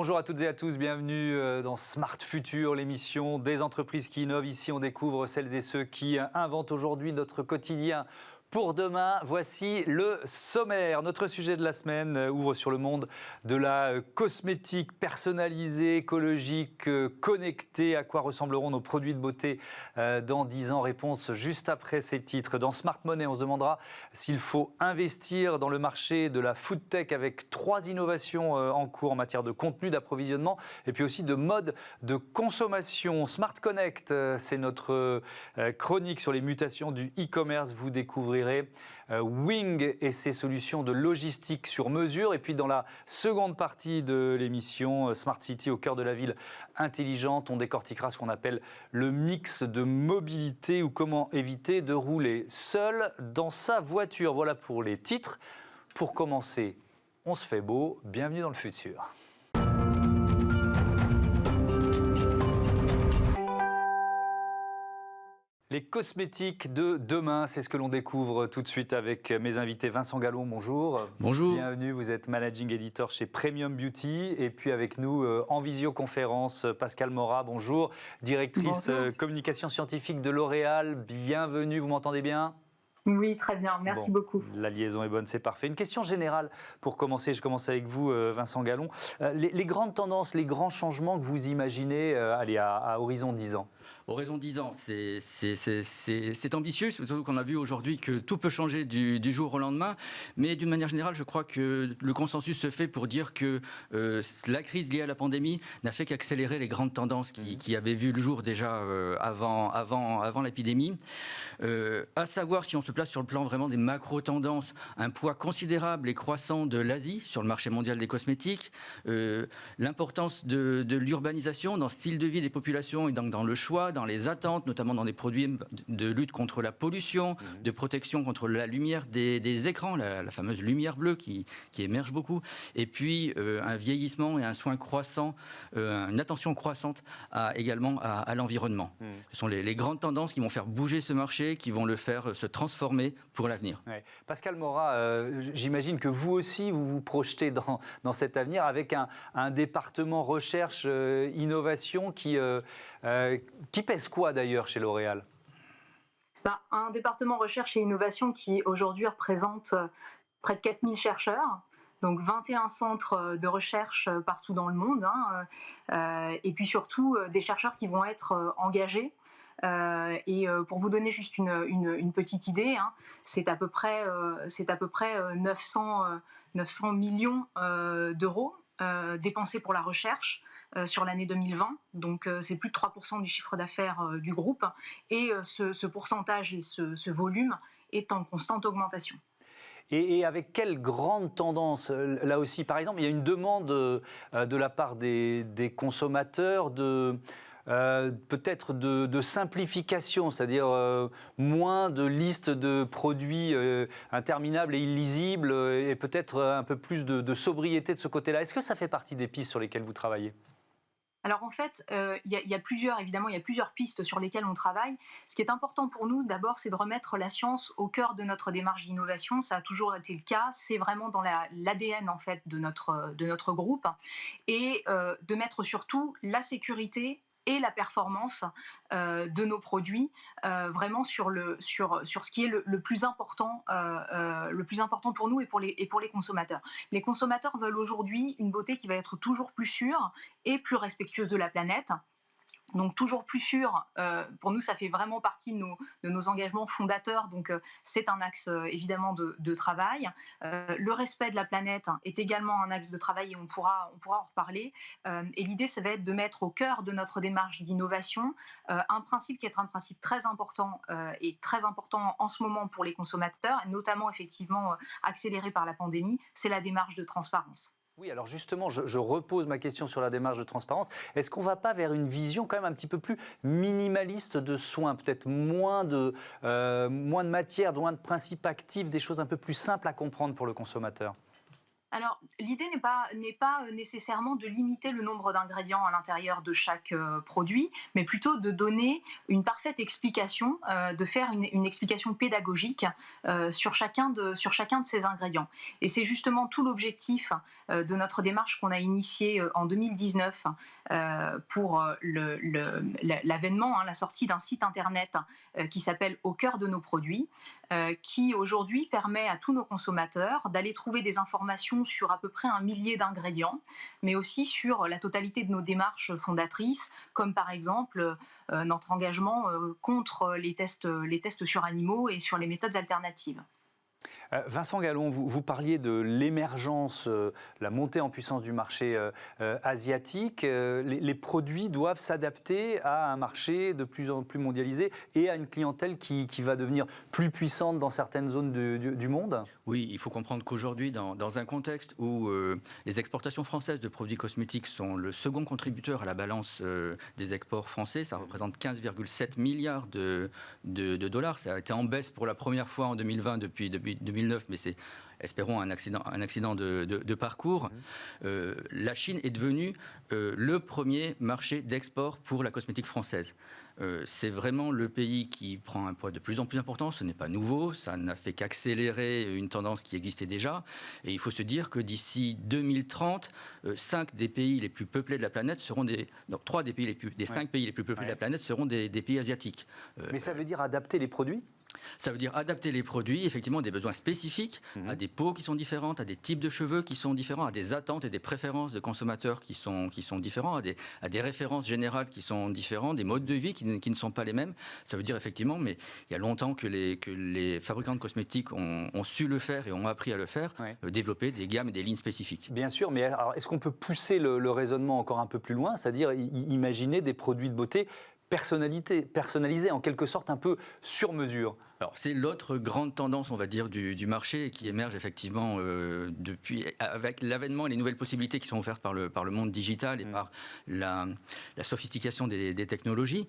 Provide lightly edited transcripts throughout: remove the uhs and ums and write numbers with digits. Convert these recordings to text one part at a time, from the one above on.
Bonjour à toutes et à tous, bienvenue dans Smart Future, l'émission des entreprises qui innovent. Ici, on découvre celles et ceux qui inventent aujourd'hui notre quotidien pour demain. Voici le sommaire. Notre sujet de la semaine ouvre sur le monde de la cosmétique personnalisée, écologique, connectée. À quoi ressembleront nos produits de beauté dans 10 ans? Réponse juste après ces titres. Dans Smart Money, on se demandera s'il faut investir dans le marché de la food tech avec 3 innovations en cours en matière de contenu, d'approvisionnement et puis aussi de mode de consommation. Smart Connect, c'est notre chronique sur les mutations du e-commerce. Vous découvrirez Wing et ses solutions de logistique sur mesure. Et puis dans la seconde partie de l'émission, Smart City au cœur de la ville intelligente, on décortiquera ce qu'on appelle le mix de mobilité ou comment éviter de rouler seul dans sa voiture. Voilà pour les titres. Pour commencer, on se fait beau. Bienvenue dans le futur. Les cosmétiques de demain, c'est ce que l'on découvre tout de suite avec mes invités. Vincent Gallon, bonjour. Bonjour. Bienvenue, vous êtes Managing Editor chez Premium Beauty. Et puis avec nous, en visioconférence, Pascale Mora, bonjour. Directrice communication scientifique de L'Oréal, bienvenue, vous m'entendez bien ? Oui, très bien, merci beaucoup. La liaison est bonne, c'est parfait. Une question générale pour commencer, je commence avec vous Vincent Gallon. Les grandes tendances, les grands changements que vous imaginez à horizon 10 ans? Horizon 10 ans, c'est ambitieux, surtout qu'on a vu aujourd'hui que tout peut changer du jour au lendemain. Mais d'une manière générale, je crois que le consensus se fait pour dire que la crise liée à la pandémie n'a fait qu'accélérer les grandes tendances qui avaient vu le jour déjà avant l'épidémie. À savoir, si on se place sur le plan vraiment des macro-tendances, un poids considérable et croissant de l'Asie sur le marché mondial des cosmétiques, l'importance de l'urbanisation dans le style de vie des populations et donc dans le choix, dans les attentes, notamment dans des produits de lutte contre la pollution, de protection contre la lumière des écrans, la fameuse lumière bleue qui émerge beaucoup, et puis un vieillissement et un soin croissant, une attention croissante également à l'environnement. Ce sont les grandes tendances qui vont faire bouger ce marché, qui vont le faire se transformer pour l'avenir. Ouais. Pascale Mora, j'imagine que vous aussi, vous vous projetez dans cet avenir avec un département recherche, innovation qui pèse quoi d'ailleurs chez L'Oréal? Un département recherche et innovation qui aujourd'hui représente près de 4000 chercheurs. Donc 21 centres de recherche partout dans le monde, et puis surtout des chercheurs qui vont être engagés. Et pour vous donner juste une petite idée, c'est à peu près 900 millions d'euros dépensés pour la recherche sur l'année 2020. Donc c'est plus de 3% du chiffre d'affaires du groupe. Et ce pourcentage et ce volume est en constante augmentation. Et avec quelle grande tendance, là aussi, par exemple, il y a une demande de la part des consommateurs peut-être de simplification, c'est-à-dire moins de listes de produits interminables et illisibles et peut-être un peu plus de sobriété de ce côté-là. Est-ce que ça fait partie des pistes sur lesquelles vous travaillez ? Alors en fait, il y a plusieurs pistes sur lesquelles on travaille. Ce qui est important pour nous, d'abord, c'est de remettre la science au cœur de notre démarche d'innovation. Ça a toujours été le cas. C'est vraiment dans l'ADN en fait de notre groupe, et de mettre surtout la sécurité et la performance de nos produits vraiment sur ce qui est le plus important pour nous et pour les consommateurs. Les consommateurs veulent aujourd'hui une beauté qui va être toujours plus sûre et plus respectueuse de la planète. Donc toujours plus sûr, pour nous ça fait vraiment partie de nos engagements fondateurs, donc c'est un axe évidemment de travail. Le respect de la planète est également un axe de travail et on pourra en reparler. Et l'idée ça va être de mettre au cœur de notre démarche d'innovation un principe qui est un principe très important et très important en ce moment pour les consommateurs, notamment effectivement accéléré par la pandémie, c'est la démarche de transparence. Oui, alors justement, je repose ma question sur la démarche de transparence. Est-ce qu'on ne va pas vers une vision quand même un petit peu plus minimaliste de soins, peut-être moins de matière, moins de principes actifs, des choses un peu plus simples à comprendre pour le consommateur ? Alors, l'idée n'est pas nécessairement de limiter le nombre d'ingrédients à l'intérieur de chaque produit, mais plutôt de donner une parfaite explication, de faire une explication pédagogique sur chacun de ces ingrédients. Et c'est justement tout l'objectif de notre démarche qu'on a initiée en 2019 pour l'avènement, la sortie d'un site internet qui s'appelle Au cœur de nos produits, qui aujourd'hui permet à tous nos consommateurs d'aller trouver des informations sur à peu près 1 000 d'ingrédients, mais aussi sur la totalité de nos démarches fondatrices, comme par exemple notre engagement contre les tests sur animaux et sur les méthodes alternatives. Vincent Gallon, vous parliez de l'émergence, la montée en puissance du marché asiatique. Les produits doivent s'adapter à un marché de plus en plus mondialisé et à une clientèle qui va devenir plus puissante dans certaines zones du monde. Oui, il faut comprendre qu'aujourd'hui, dans un contexte où les exportations françaises de produits cosmétiques sont le second contributeur à la balance des exports français, ça représente 15,7 milliards de dollars. Ça a été en baisse pour la première fois en 2020 depuis 2009, mais c'est, espérons, un accident de parcours. La Chine est devenue le premier marché d'export pour la cosmétique française. C'est vraiment le pays qui prend un poids de plus en plus important. Ce n'est pas nouveau, ça n'a fait qu'accélérer une tendance qui existait déjà. Et il faut se dire que d'ici 2030, 5 des pays les plus peuplés de la planète seront donc 3 des 5 pays les plus peuplés de la planète seront des pays asiatiques. Mais ça veut dire adapter les produits ? Ça veut dire adapter les produits, effectivement, à des besoins spécifiques, à des peaux qui sont différentes, à des types de cheveux qui sont différents, à des attentes et des préférences de consommateurs qui sont différents, à des références générales qui sont différentes, des modes de vie qui ne sont pas les mêmes. Ça veut dire effectivement, mais il y a longtemps que les fabricants de cosmétiques ont su le faire et ont appris à le faire, développer des gammes et des lignes spécifiques. Bien sûr, mais alors, est-ce qu'on peut pousser le raisonnement encore un peu plus loin, c'est-à-dire imaginer des produits de beauté personnalisés, en quelque sorte un peu sur mesure? Alors, c'est l'autre grande tendance, on va dire, du marché qui émerge effectivement avec l'avènement et les nouvelles possibilités qui sont offertes par le monde digital et par la sophistication des technologies.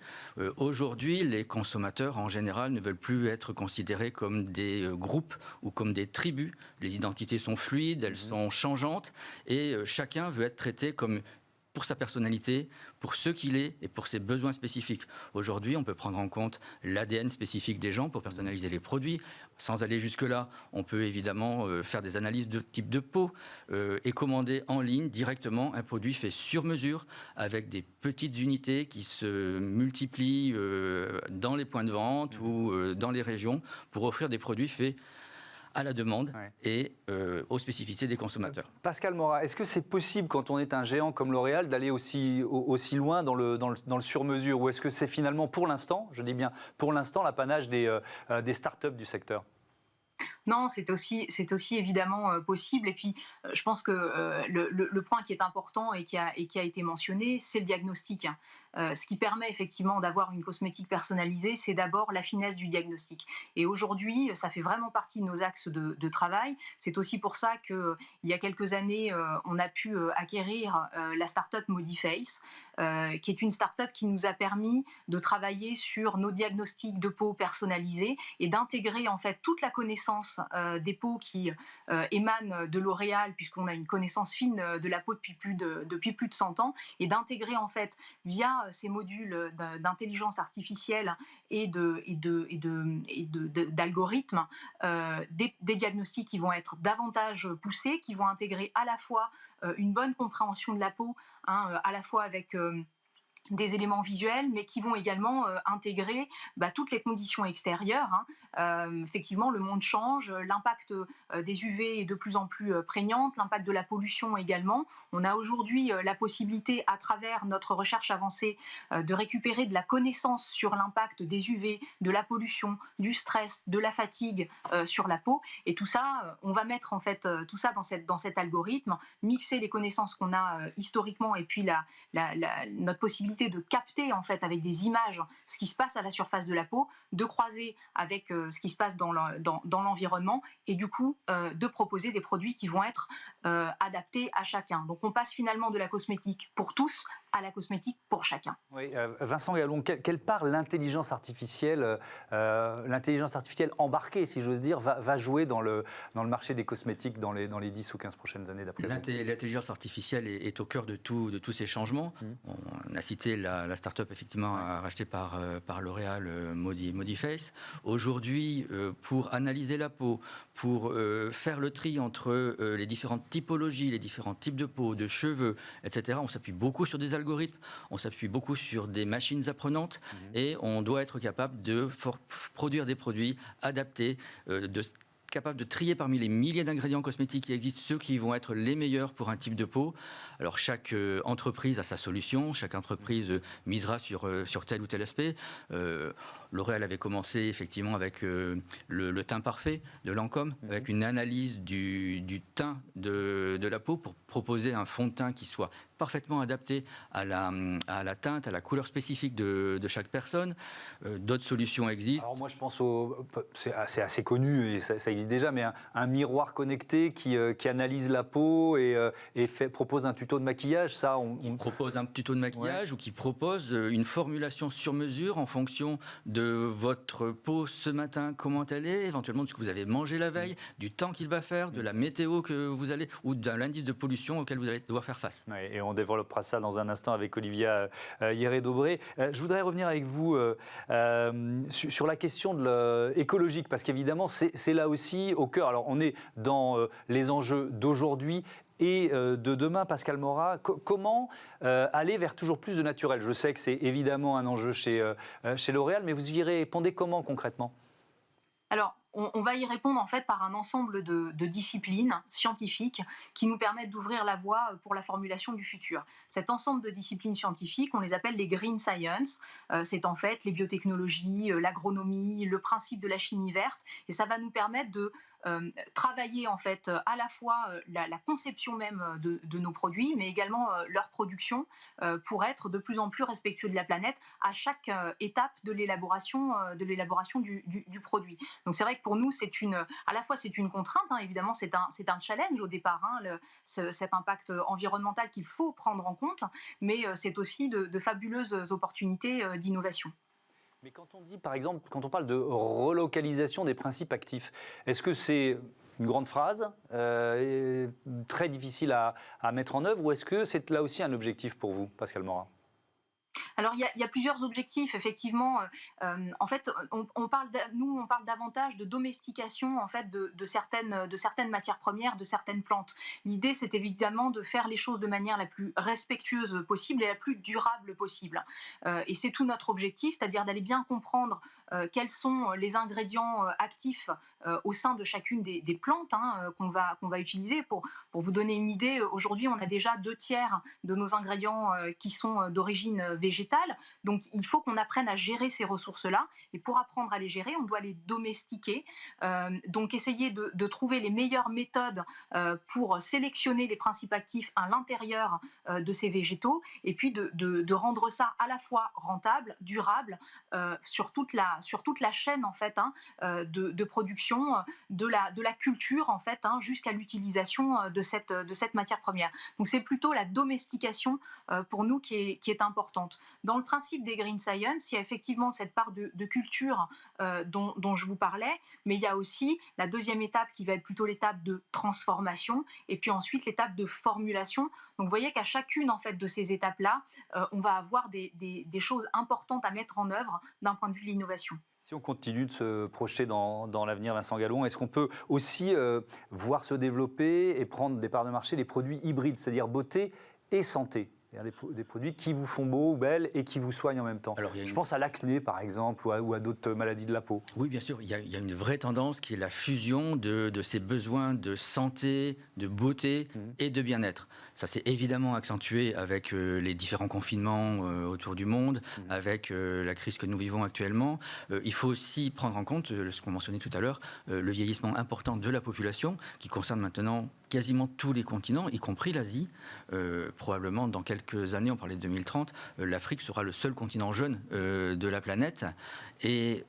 Aujourd'hui, les consommateurs, en général, ne veulent plus être considérés comme des groupes ou comme des tribus. Les identités sont fluides, elles sont changeantes et chacun veut être traité comme pour sa personnalité, pour ce qu'il est et pour ses besoins spécifiques. Aujourd'hui, on peut prendre en compte l'ADN spécifique des gens pour personnaliser les produits. Sans aller jusque-là, on peut évidemment faire des analyses de type de peau et commander en ligne directement un produit fait sur mesure avec des petites unités qui se multiplient dans les points de vente ou dans les régions pour offrir des produits faits à la demande et aux spécificités des consommateurs. Pascal Morat, est-ce que c'est possible, quand on est un géant comme L'Oréal, d'aller aussi loin dans le sur-mesure, ou est-ce que c'est finalement, pour l'instant, je dis bien pour l'instant, l'apanage des start-up du secteur ? Non, c'est aussi évidemment possible. Et puis, je pense que le point qui est important et qui a été mentionné, c'est le diagnostic. Ce qui permet effectivement d'avoir une cosmétique personnalisée, c'est d'abord la finesse du diagnostic. Et aujourd'hui, ça fait vraiment partie de nos axes de travail. C'est aussi pour ça qu'il y a quelques années, on a pu acquérir la start-up Modiface, qui est une start-up qui nous a permis de travailler sur nos diagnostics de peau personnalisés et d'intégrer en fait toute la connaissance des peaux qui émanent de L'Oréal, puisqu'on a une connaissance fine de la peau depuis plus de 100 ans, et d'intégrer en fait via ces modules d'intelligence artificielle et d'algorithmes des diagnostics qui vont être davantage poussés, qui vont intégrer à la fois une bonne compréhension de la peau, à la fois avec des éléments visuels, mais qui vont également intégrer toutes les conditions extérieures. Effectivement, le monde change, l'impact des UV est de plus en plus prégnant, l'impact de la pollution également. On a aujourd'hui la possibilité, à travers notre recherche avancée, de récupérer de la connaissance sur l'impact des UV, de la pollution, du stress, de la fatigue sur la peau. Et tout ça, on va mettre en fait tout ça dans cet algorithme, mixer les connaissances qu'on a historiquement et puis notre possibilité de capter en fait avec des images ce qui se passe à la surface de la peau, de croiser avec ce qui se passe dans l'environnement et du coup de proposer des produits qui vont être adaptés à chacun. Donc on passe finalement de la cosmétique pour tous à la cosmétique pour chacun. Oui, Vincent Gallon, quelle part l'intelligence artificielle embarquée, si j'ose dire, va jouer dans le marché des cosmétiques dans les 10 ou 15 prochaines années d'après vous? L'intelligence artificielle est au cœur de tous ces changements. On a cité la start-up effectivement rachetée par L'Oréal, Modiface. Aujourd'hui, pour analyser la peau, pour faire le tri entre les différentes typologies, les différents types de peau, de cheveux, etc., on s'appuie beaucoup sur des algorithmes, on s'appuie beaucoup sur des machines apprenantes et on doit être capable de produire des produits adaptés, capable de trier parmi les milliers d'ingrédients cosmétiques qui existent ceux qui vont être les meilleurs pour un type de peau. Alors chaque entreprise a sa solution, chaque entreprise misera sur tel ou tel aspect. L'Oréal avait commencé effectivement avec le teint parfait de Lancôme, avec une analyse du teint de la peau pour proposer un fond de teint qui soit parfaitement adapté à la teinte, à la couleur spécifique de chaque personne. D'autres solutions existent. Alors moi je pense c'est assez connu et ça existe déjà, mais un miroir connecté qui analyse la peau et propose un tuto de maquillage, ça Qui propose un tuto de maquillage ou qui propose une formulation sur mesure en fonction de votre peau ce matin, comment elle est, éventuellement de ce que vous avez mangé la veille, du temps qu'il va faire, de la météo que vous allez, ou de l'indice de pollution auquel vous allez devoir faire face. Oui, et on développera ça dans un instant avec Olivia Hierret-Daubré. Je voudrais revenir avec vous sur la question écologique, parce qu'évidemment, c'est là aussi au cœur. Alors, on est dans les enjeux d'aujourd'hui et de demain, Pascal Morat. Comment aller vers toujours plus de naturel? Je sais que c'est évidemment un enjeu chez L'Oréal, mais vous y répondez comment concrètement? Alors, on va y répondre en fait par un ensemble de disciplines scientifiques qui nous permettent d'ouvrir la voie pour la formulation du futur. Cet ensemble de disciplines scientifiques, on les appelle les green science. C'est en fait les biotechnologies, l'agronomie, le principe de la chimie verte, et ça va nous permettre de travailler en fait à la fois la conception même de nos produits, mais également leur production pour être de plus en plus respectueux de la planète à chaque étape de l'élaboration du produit. Donc c'est vrai que pour nous, à la fois c'est une contrainte, hein, évidemment c'est un challenge au départ, hein, cet impact environnemental qu'il faut prendre en compte, mais c'est aussi de fabuleuses opportunités d'innovation. Mais quand on dit, par exemple, quand on parle de relocalisation des principes actifs, est-ce que c'est une grande phrase, très difficile à mettre en œuvre, ou est-ce que c'est là aussi un objectif pour vous, Pascal Morat? Alors, il y a plusieurs objectifs, effectivement. En fait, on parle davantage de domestication en fait, de certaines matières premières, de certaines plantes. L'idée, c'est évidemment de faire les choses de manière la plus respectueuse possible et la plus durable possible. Et c'est tout notre objectif, c'est-à-dire d'aller bien comprendre quels sont les ingrédients actifs au sein de chacune des plantes qu'on va utiliser. Pour vous donner une idée, aujourd'hui, on a déjà 2/3 de nos ingrédients qui sont d'origine végétale. Donc, il faut qu'on apprenne à gérer ces ressources-là. Et pour apprendre à les gérer, on doit les domestiquer. Donc, essayer de trouver les meilleures méthodes pour sélectionner les principes actifs à l'intérieur de ces végétaux. Et puis, de rendre ça à la fois rentable, durable, sur toute la chaîne en fait, de production, de la culture en fait, jusqu'à l'utilisation de cette matière première. Donc, c'est plutôt la domestication pour nous qui est importante. Dans le principe des green science, il y a effectivement cette part de culture dont je vous parlais, mais il y a aussi la deuxième étape qui va être plutôt l'étape de transformation et puis ensuite l'étape de formulation. Donc vous voyez qu'à chacune en fait, de ces étapes-là, on va avoir des choses importantes à mettre en œuvre d'un point de vue de l'innovation. Si on continue de se projeter dans l'avenir, Vincent Gallon, est-ce qu'on peut aussi voir se développer et prendre des parts de marché les produits hybrides, c'est-à-dire beauté et santé? Des produits qui vous font beau ou belle et qui vous soignent en même temps. Alors, je pense à l'acné, par exemple, ou à d'autres maladies de la peau. Oui, bien sûr. Il y a une vraie tendance qui est la fusion de ces besoins de santé, de beauté et de bien-être. Ça s'est évidemment accentué avec les différents confinements autour du monde, avec la crise que nous vivons actuellement. Il faut aussi prendre en compte, ce qu'on mentionnait tout à l'heure, le vieillissement important de la population qui concerne maintenant quasiment tous les continents, y compris l'Asie. Probablement dans quelques quelques années, on parlait de 2030, l'Afrique sera le seul continent jeune de la planète. Et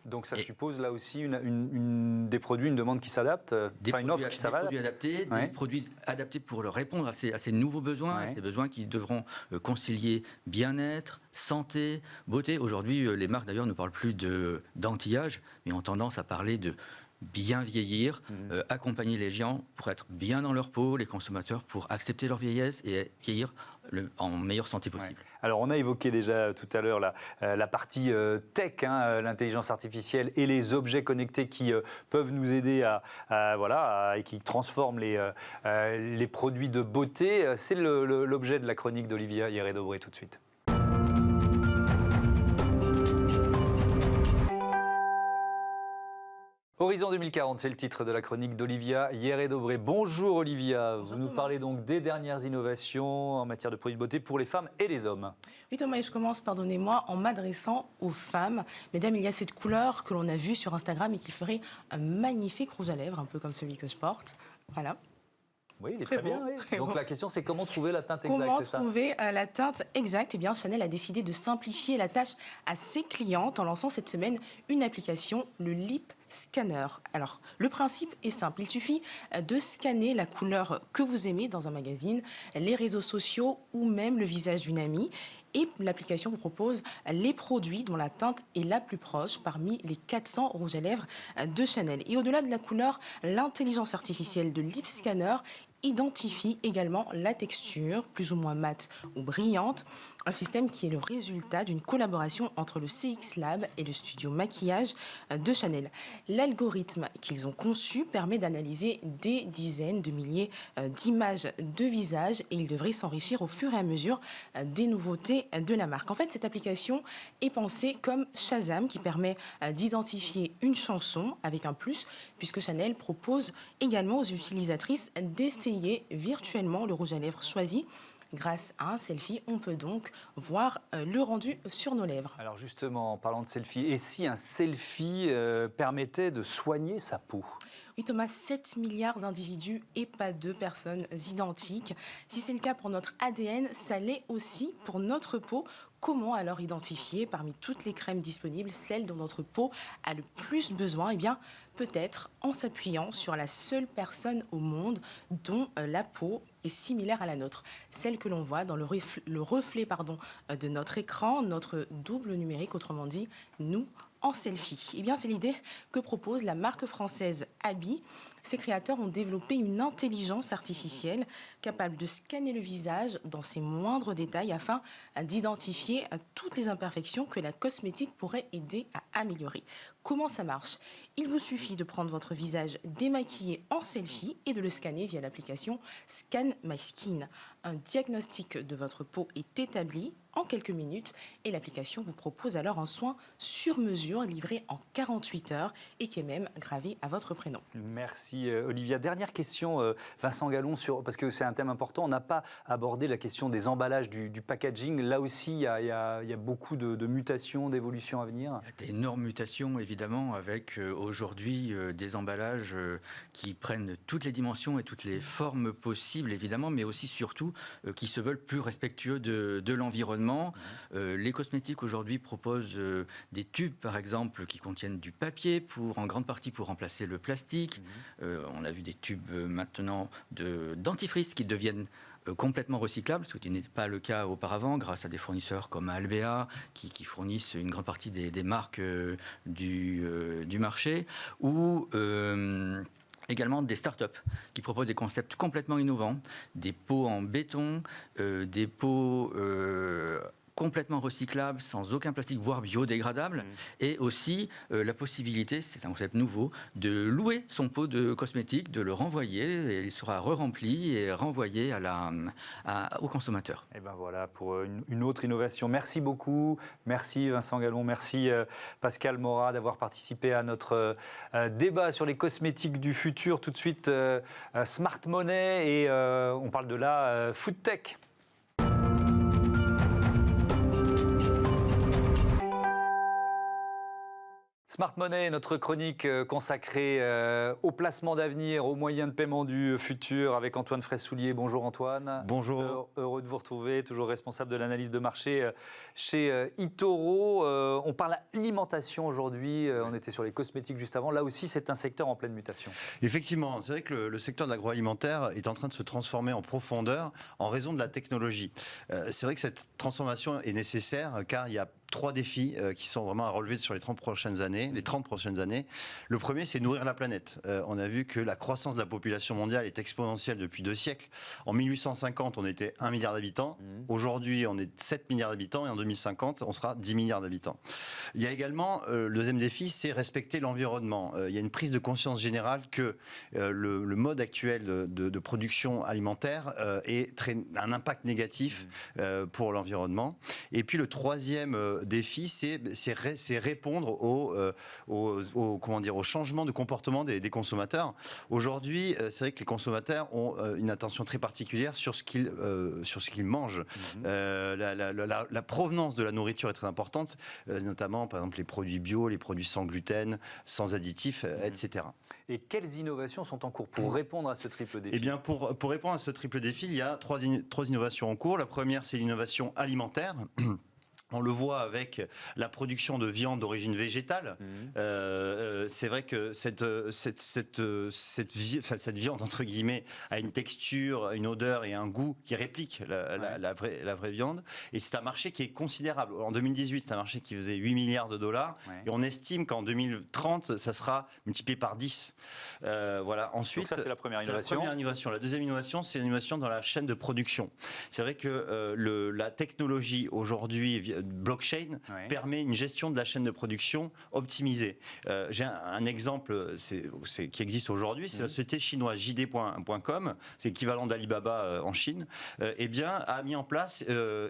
donc ça suppose là aussi des produits, une demande qui s'adapte, une offre qui s'adapte. Des produits adaptés pour répondre à ces nouveaux besoins, ces besoins qui devront concilier bien-être, santé, beauté. Aujourd'hui, les marques d'ailleurs ne parlent plus d'anti-âge, mais ont tendance à parler de bien vieillir, accompagner les gens pour être bien dans leur peau, les consommateurs pour accepter leur vieillesse et vieillir en meilleure santé possible. Ouais. Alors on a évoqué déjà tout à l'heure la partie tech, l'intelligence artificielle et les objets connectés qui peuvent nous aider et qui transforment les produits de beauté. C'est l'objet de la chronique d'Olivia Hierret-Dobré tout de suite. Horizon 2040, c'est le titre de la chronique d'Olivia Hierret-Dobré. Bonjour Olivia, vous nous parlez donc des dernières innovations en matière de produits de beauté pour les femmes et les hommes. Oui Thomas, et je commence, pardonnez-moi, en m'adressant aux femmes. Mesdames, il y a cette couleur que l'on a vue sur Instagram et qui ferait un magnifique rouge à lèvres, un peu comme celui que je porte. Voilà. Oui, il est très bien. Oui. Donc la question, c'est comment trouver la teinte exacte, Comment c'est ça ? trouver la teinte exacte ? Eh bien, Chanel a décidé de simplifier la tâche à ses clientes en lançant cette semaine une application, le Lip Scanner. Alors, le principe est simple. Il suffit de scanner la couleur que vous aimez dans un magazine, les réseaux sociaux ou même le visage d'une amie. Et l'application vous propose les produits dont la teinte est la plus proche parmi les 400 rouges à lèvres de Chanel. Et au-delà de la couleur, l'intelligence artificielle de Lip Scanner identifie également la texture, plus ou moins mate ou brillante, un système qui est le résultat d'une collaboration entre le CX Lab et le studio maquillage de Chanel. L'algorithme qu'ils ont conçu permet d'analyser des dizaines de milliers d'images de visage et il devrait s'enrichir au fur et à mesure des nouveautés de la marque. En fait, cette application est pensée comme Shazam qui permet d'identifier une chanson avec un plus, puisque Chanel propose également aux utilisatrices d'essayer virtuellement le rouge à lèvres choisi. Grâce à un selfie, on peut donc voir le rendu sur nos lèvres. Alors justement, en parlant de selfie, et si un selfie permettait de soigner sa peau ? Oui Thomas, 7 milliards d'individus et pas 2 personnes identiques. Si c'est le cas pour notre ADN, ça l'est aussi pour notre peau. Comment alors identifier parmi toutes les crèmes disponibles celle dont notre peau a le plus besoin ? Eh bien, peut-être en s'appuyant sur la seule personne au monde dont la peau est similaire à la nôtre. Celle que l'on voit dans le reflet de notre écran, notre double numérique, autrement dit, nous en selfie. Eh bien, c'est l'idée que propose la marque française Abi. Ses créateurs ont développé une intelligence artificielle capable de scanner le visage dans ses moindres détails afin d'identifier toutes les imperfections que la cosmétique pourrait aider à améliorer. Comment ça marche ? Il vous suffit de prendre votre visage démaquillé en selfie et de le scanner via l'application Scan My Skin. Un diagnostic de votre peau est établi en quelques minutes et l'application vous propose alors un soin sur mesure livré en 48 heures et qui est même gravé à votre prénom. Merci Olivia. Dernière question, Vincent Gallon, parce que c'est un thème important. On n'a pas abordé la question des emballages, du packaging. Là aussi, il y a beaucoup de mutations, d'évolutions à venir. Il y a d'énormes mutations, évidemment, avec aujourd'hui des emballages qui prennent toutes les dimensions et toutes les formes possibles, évidemment, mais aussi, surtout, qui se veulent plus respectueux de l'environnement. Les cosmétiques, aujourd'hui, proposent des tubes, par exemple, qui contiennent du papier, en grande partie pour remplacer le plastique. On a vu des tubes maintenant dentifrice qui deviennent complètement recyclables, ce qui n'était pas le cas auparavant, grâce à des fournisseurs comme Albéa, qui fournissent une grande partie des marques du marché, ou également des start-up qui proposent des concepts complètement innovants, des pots en béton, des pots complètement recyclables, sans aucun plastique, voire biodégradable, et aussi la possibilité, c'est un concept nouveau, de louer son pot de cosmétique, de le renvoyer, et il sera re-rempli et renvoyé au consommateur. Et ben voilà pour une autre innovation. Merci beaucoup, merci Vincent Gallon, merci Pascal Mora d'avoir participé à notre débat sur les cosmétiques du futur. Tout de suite, Smart Money et on parle de la food tech. Smart Money, notre chronique consacrée au placement d'avenir, aux moyens de paiement du futur avec Antoine Fraisse-Soulier. Bonjour Antoine. Bonjour. Heureux de vous retrouver, toujours responsable de l'analyse de marché chez eToro. On parle alimentation aujourd'hui, on était sur les cosmétiques juste avant. Là aussi, c'est un secteur en pleine mutation. Effectivement, c'est vrai que le secteur de l'agroalimentaire est en train de se transformer en profondeur en raison de la technologie. C'est vrai que cette transformation est nécessaire car il y a 3 défis qui sont vraiment à relever sur les 30 prochaines années. Le premier, c'est nourrir la planète. On a vu que la croissance de la population mondiale est exponentielle depuis 2 siècles. En 1850, on était 1 milliard d'habitants. Aujourd'hui, on est 7 milliards d'habitants et en 2050, on sera 10 milliards d'habitants. Il y a également, le deuxième défi, c'est respecter l'environnement. Il y a une prise de conscience générale que le mode actuel de production alimentaire a un impact négatif pour l'environnement. Et puis le troisième défi, c'est répondre au changement de comportement des consommateurs. Aujourd'hui, c'est vrai que les consommateurs ont une attention très particulière sur ce qu'ils mangent. La provenance de la nourriture est très importante, notamment par exemple les produits bio, les produits sans gluten, sans additifs, etc. Et quelles innovations sont en cours pour répondre à ce triple défi ? Eh bien, pour répondre à ce triple défi, il y a 3 innovations en cours. La première, c'est l'innovation alimentaire. On le voit avec la production de viande d'origine végétale. C'est vrai que cette viande, entre guillemets, a une texture, une odeur et un goût qui répliquent la vraie viande. Et c'est un marché qui est considérable. En 2018, c'est un marché qui faisait 8 milliards de dollars. Et on estime qu'en 2030, ça sera multiplié par 10. Voilà. Ensuite, donc ça, c'est la première innovation. La deuxième innovation, c'est l'innovation dans la chaîne de production. C'est vrai que la technologie aujourd'hui, blockchain, permet une gestion de la chaîne de production optimisée. J'ai un exemple qui existe aujourd'hui, c'est la société chinoise JD.com, c'est l'équivalent d'Alibaba en Chine, a mis en place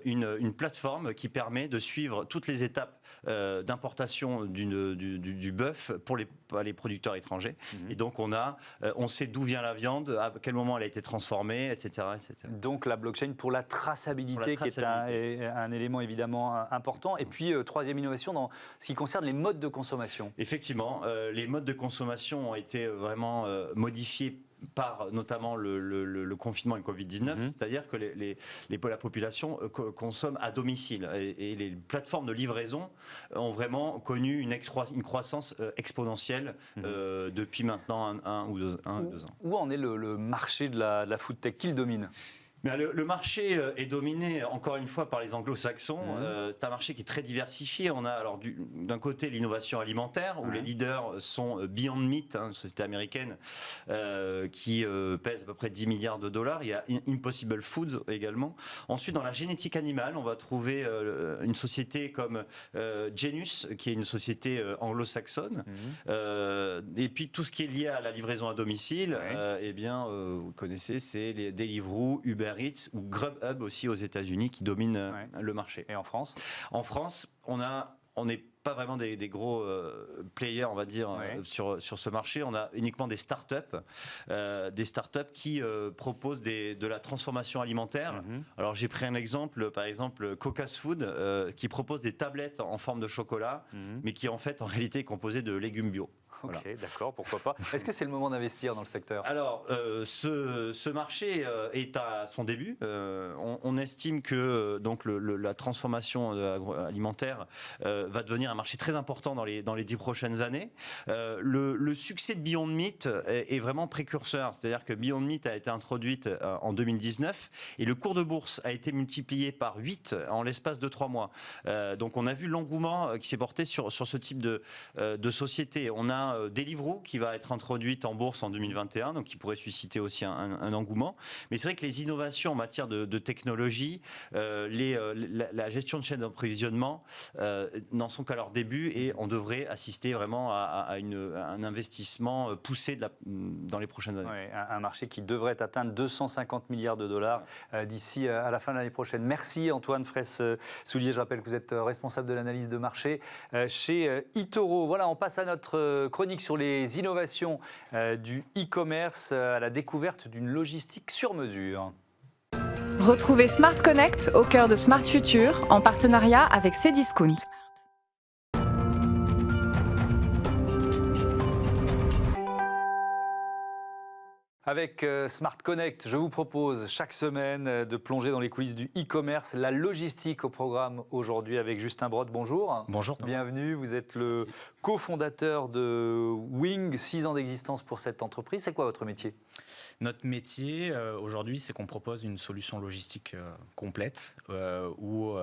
une plateforme qui permet de suivre toutes les étapes d'importation du bœuf pour les producteurs étrangers. Et donc on sait d'où vient la viande, à quel moment elle a été transformée, etc. Donc la blockchain pour la traçabilité, qui est un élément évidemment important. Et puis, troisième innovation dans ce qui concerne les modes de consommation. Effectivement, les modes de consommation ont été vraiment modifiés par notamment le confinement et le Covid-19, c'est-à-dire que la population consomme à domicile. Et les plateformes de livraison ont vraiment connu une croissance exponentielle depuis maintenant un ou deux ans. Où en est le marché de la food tech? Qui le domine? Le marché est dominé, encore une fois, par les anglo-saxons. C'est un marché qui est très diversifié. On a alors d'un côté l'innovation alimentaire, où les leaders sont Beyond Meat, une société américaine qui pèse à peu près 10 milliards de dollars. Il y a Impossible Foods également. Ensuite, dans la génétique animale, on va trouver une société comme Genus, qui est une société anglo-saxonne. Et puis tout ce qui est lié à la livraison à domicile, vous connaissez, c'est les Deliveroo, Uber Eats ou Grubhub aussi aux États-Unis qui dominent le marché. Et en France ? En France, on n'est pas vraiment des gros players, on va dire, sur ce marché. On a uniquement des startups qui proposent de la transformation alimentaire. Alors j'ai pris un exemple, par exemple Cocas Food, qui propose des tablettes en forme de chocolat, mais qui en réalité est composée de légumes bio. Voilà. Ok, d'accord, pourquoi pas. Est-ce que c'est le moment d'investir dans le secteur? Alors, ce marché est à son début. On estime que la transformation alimentaire va devenir un marché très important dans les 10 prochaines années. Le succès de Beyond Meat est vraiment précurseur. C'est-à-dire que Beyond Meat a été introduite en 2019 et le cours de bourse a été multiplié par 8 en l'espace de 3 mois. Donc, on a vu l'engouement qui s'est porté sur ce type de société. On a Deliveroo qui va être introduite en bourse en 2021, donc qui pourrait susciter aussi un engouement. Mais c'est vrai que les innovations en matière de technologie, la gestion de chaîne d'approvisionnement n'en sont qu'à leur début et on devrait assister vraiment à un investissement poussé dans les prochaines années. Ouais, un marché qui devrait atteindre 250 milliards de dollars d'ici à la fin de l'année prochaine. Merci Antoine Fraisse-Soulier. Je rappelle que vous êtes responsable de l'analyse de marché chez eToro. Voilà, on passe à notre chronique sur les innovations du e-commerce à la découverte d'une logistique sur mesure. Retrouvez Smart Connect au cœur de Smart Future en partenariat avec Cdiscount. Avec Smart Connect, je vous propose chaque semaine de plonger dans les coulisses du e-commerce, la logistique au programme aujourd'hui avec Justin Brotte. Bonjour. Bonjour. Thomas. Bienvenue, vous êtes le cofondateur de Wing, 6 ans d'existence pour cette entreprise. C'est quoi votre métier ? Notre métier aujourd'hui, c'est qu'on propose une solution logistique complète où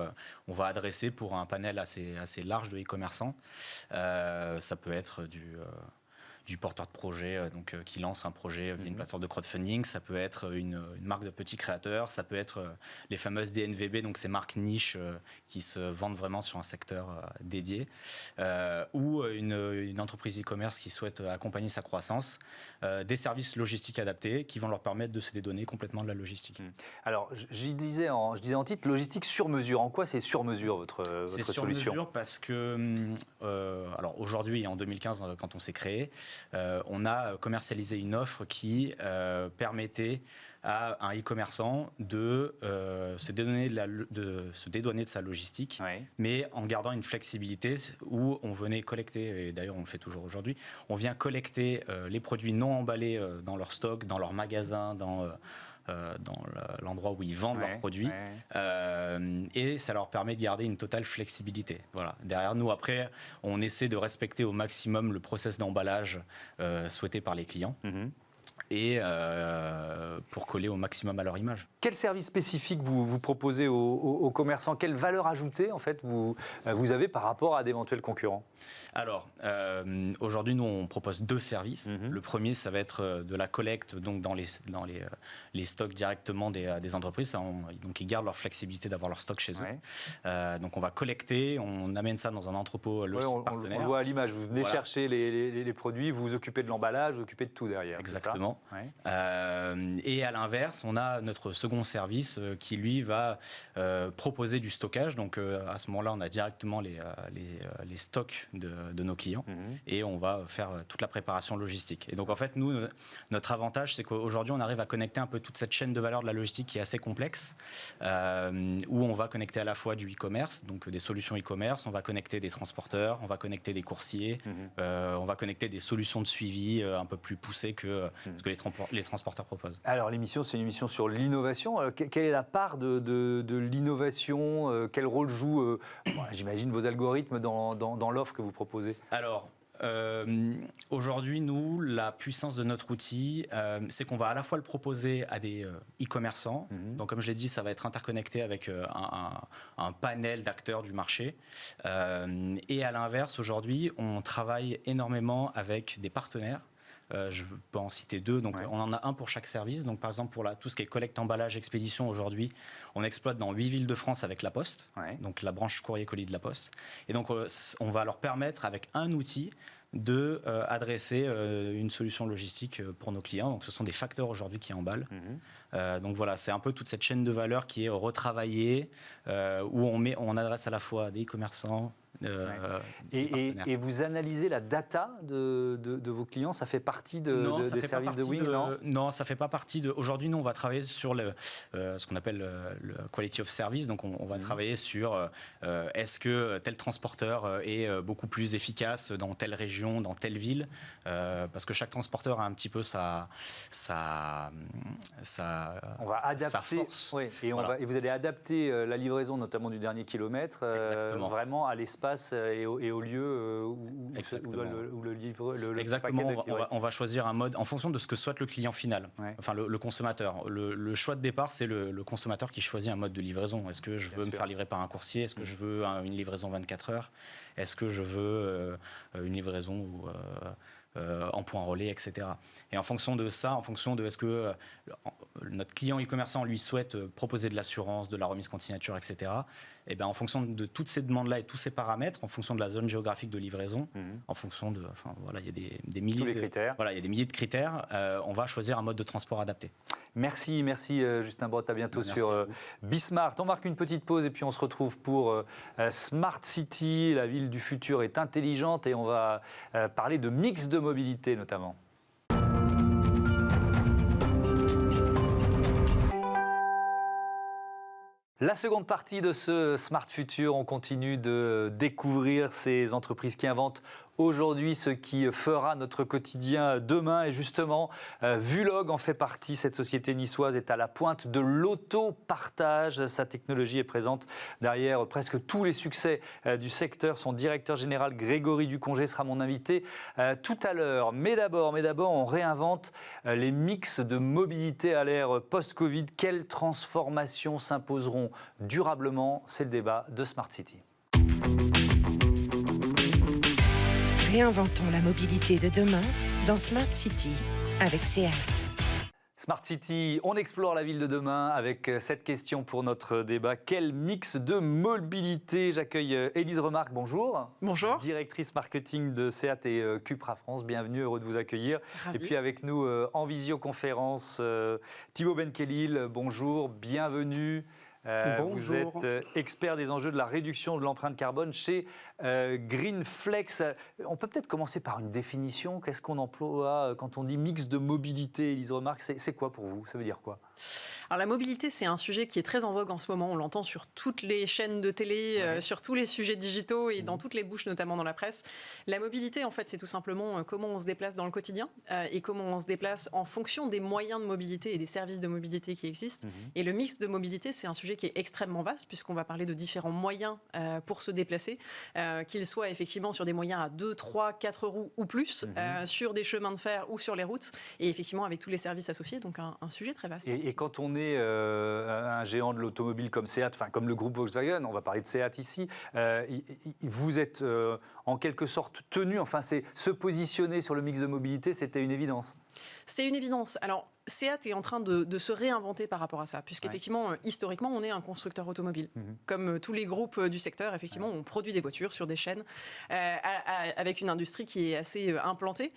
on va adresser pour un panel assez large de e-commerçants. Ça peut être du porteur de projet qui lance un projet via une plateforme de crowdfunding, ça peut être une marque de petits créateurs, ça peut être les fameuses DNVB, donc ces marques niches qui se vendent vraiment sur un secteur dédié, ou une entreprise e-commerce qui souhaite accompagner sa croissance, des services logistiques adaptés qui vont leur permettre de se dédonner complètement de la logistique. Alors, je disais en titre, logistique sur mesure. En quoi c'est sur mesure votre solution ? C'est sur mesure parce que, alors aujourd'hui, en 2015, quand on s'est créé, on a commercialisé une offre qui permettait à un e-commerçant de se dédouaner de sa logistique, oui, mais en gardant une flexibilité où on venait collecter, et d'ailleurs on le fait toujours aujourd'hui, on vient collecter les produits non emballés dans leur stock, dans leur magasin, dans l'endroit où ils vendent leurs produits, et ça leur permet de garder une totale flexibilité. Voilà. Derrière nous, après, on essaie de respecter au maximum le process d'emballage souhaité par les clients. Et pour coller au maximum à leur image. Quel service spécifique vous proposez aux commerçants ? Quelle valeur ajoutée en fait vous avez par rapport à d'éventuels concurrents ? Alors, aujourd'hui, nous, on propose 2 services. Le premier, ça va être de la collecte donc dans les stocks directement des entreprises. Donc, ils gardent leur flexibilité d'avoir leur stock chez eux. Donc, on va collecter, on amène ça dans un entrepôt logistique partenaire. On le voit à l'image. Vous venez chercher les produits, vous vous occupez de l'emballage, vous vous occupez de tout derrière. Exactement. Et à l'inverse, on a notre second service qui, lui, va proposer du stockage. Donc, à ce moment-là, on a directement les stocks de nos clients et on va faire toute la préparation logistique. Et donc, en fait, nous, notre avantage, c'est qu'aujourd'hui, on arrive à connecter un peu toute cette chaîne de valeur de la logistique qui est assez complexe, où on va connecter à la fois du e-commerce, donc des solutions e-commerce, on va connecter des transporteurs, on va connecter des coursiers, on va connecter des solutions de suivi un peu plus poussées que ce que les transporteurs proposent. Alors l'émission, c'est une émission sur l'innovation. Quelle est la part de l'innovation ? Quel rôle jouent, j'imagine, vos algorithmes dans l'offre que vous proposez ? Alors, aujourd'hui, nous, la puissance de notre outil, c'est qu'on va à la fois le proposer à des e-commerçants. Donc, comme je l'ai dit, ça va être interconnecté avec un panel d'acteurs du marché. Et à l'inverse, aujourd'hui, on travaille énormément avec des partenaires. Je peux en citer 2, donc on en a un pour chaque service. Donc par exemple pour tout ce qui est collecte, emballage, expédition, aujourd'hui on exploite dans 8 villes de France avec La Poste, donc la branche courrier-colis de La Poste. Et donc on va leur permettre avec un outil de adresser une solution logistique pour nos clients. Donc ce sont des facteurs aujourd'hui qui emballent. Donc voilà, c'est un peu toute cette chaîne de valeur qui est retravaillée, où on adresse à la fois des e-commerçants, et vous analysez la data de vos clients, ça fait partie des services de Wing, non ? Non, ça ne fait pas partie de... Aujourd'hui, nous, on va travailler sur ce qu'on appelle le quality of service. Donc, on va travailler sur est-ce que tel transporteur est beaucoup plus efficace dans telle région, dans telle ville, parce que chaque transporteur a un petit peu sa on va adapter, force. Oui, et, voilà. et vous allez adapter la livraison, notamment du dernier kilomètre, vraiment à l'espace et au lieu où le livre. Exactement, on va choisir un mode en fonction de ce que souhaite le client final, enfin le consommateur. Le choix de départ, c'est le consommateur qui choisit un mode de livraison. Est-ce que je veux me faire livrer par un coursier ? Est-ce que je veux une livraison 24 heures ? Est-ce que je veux une livraison en point relais, etc. Et en fonction de ça, en fonction de est-ce que notre client e-commerçant lui souhaite proposer de l'assurance, de la remise contre signature, etc. Et bien en fonction de toutes ces demandes-là et tous ces paramètres, en fonction de la zone géographique de livraison, en fonction de, enfin voilà, il y a des milliers de critères. Voilà, il y a des milliers de critères. On va choisir un mode de transport adapté. Merci Justin Brotte. À bientôt sur Bismart. On marque une petite pause et puis on se retrouve pour Smart City. La ville du futur est intelligente et on va parler de mix de mobilité notamment. La seconde partie de ce Smart Futur, on continue de découvrir ces entreprises qui inventent aujourd'hui ce qui fera notre quotidien demain. Et justement, Vulog en fait partie. Cette société niçoise est à la pointe de l'autopartage. Sa technologie est présente derrière presque tous les succès du secteur. Son directeur général Grégory Ducongé sera mon invité tout à l'heure. Mais d'abord, on réinvente les mix de mobilité à l'ère post-Covid. Quelles transformations s'imposeront durablement? C'est le débat de Smart City. Réinventons la mobilité de demain dans Smart City avec SEAT. Smart City, on explore la ville de demain avec cette question pour notre débat. Quel mix de mobilité? J'accueille Élise Remarque, bonjour. Bonjour. Directrice marketing de SEAT et Cupra France, bienvenue, heureux de vous accueillir. Ravi. Et puis avec nous en visioconférence, Thibaut Benkelil, bonjour, bienvenue. Vous êtes expert des enjeux de la réduction de l'empreinte carbone chez Greenflex. On peut peut-être commencer par une définition. Qu'est-ce qu'on emploie quand on dit mix de mobilité? Élise Remarque, c'est quoi pour vous? Ça veut dire quoi? Alors la mobilité, c'est un sujet qui est très en vogue en ce moment. On l'entend sur toutes les chaînes de télé, sur tous les sujets digitaux et dans toutes les bouches, notamment dans la presse. La mobilité, en fait, c'est tout simplement comment on se déplace dans le quotidien et comment on se déplace en fonction des moyens de mobilité et des services de mobilité qui existent. Et le mix de mobilité, c'est un sujet qui est extrêmement vaste puisqu'on va parler de différents moyens pour se déplacer, qu'ils soient effectivement sur des moyens à 2, 3, 4 roues ou plus, sur des chemins de fer ou sur les routes, et effectivement avec tous les services associés, donc un sujet très vaste. Et quand on est un géant de l'automobile comme SEAT, enfin comme le groupe Volkswagen, on va parler de SEAT ici, vous êtes en quelque sorte tenu, enfin c'est se positionner sur le mix de mobilité, c'était une évidence. C'est une évidence. Alors, SEAT est en train de se réinventer par rapport à ça, puisqu'effectivement, historiquement, on est un constructeur automobile. Comme tous les groupes du secteur, effectivement, on produit des voitures sur des chaînes avec une industrie qui est assez implantée.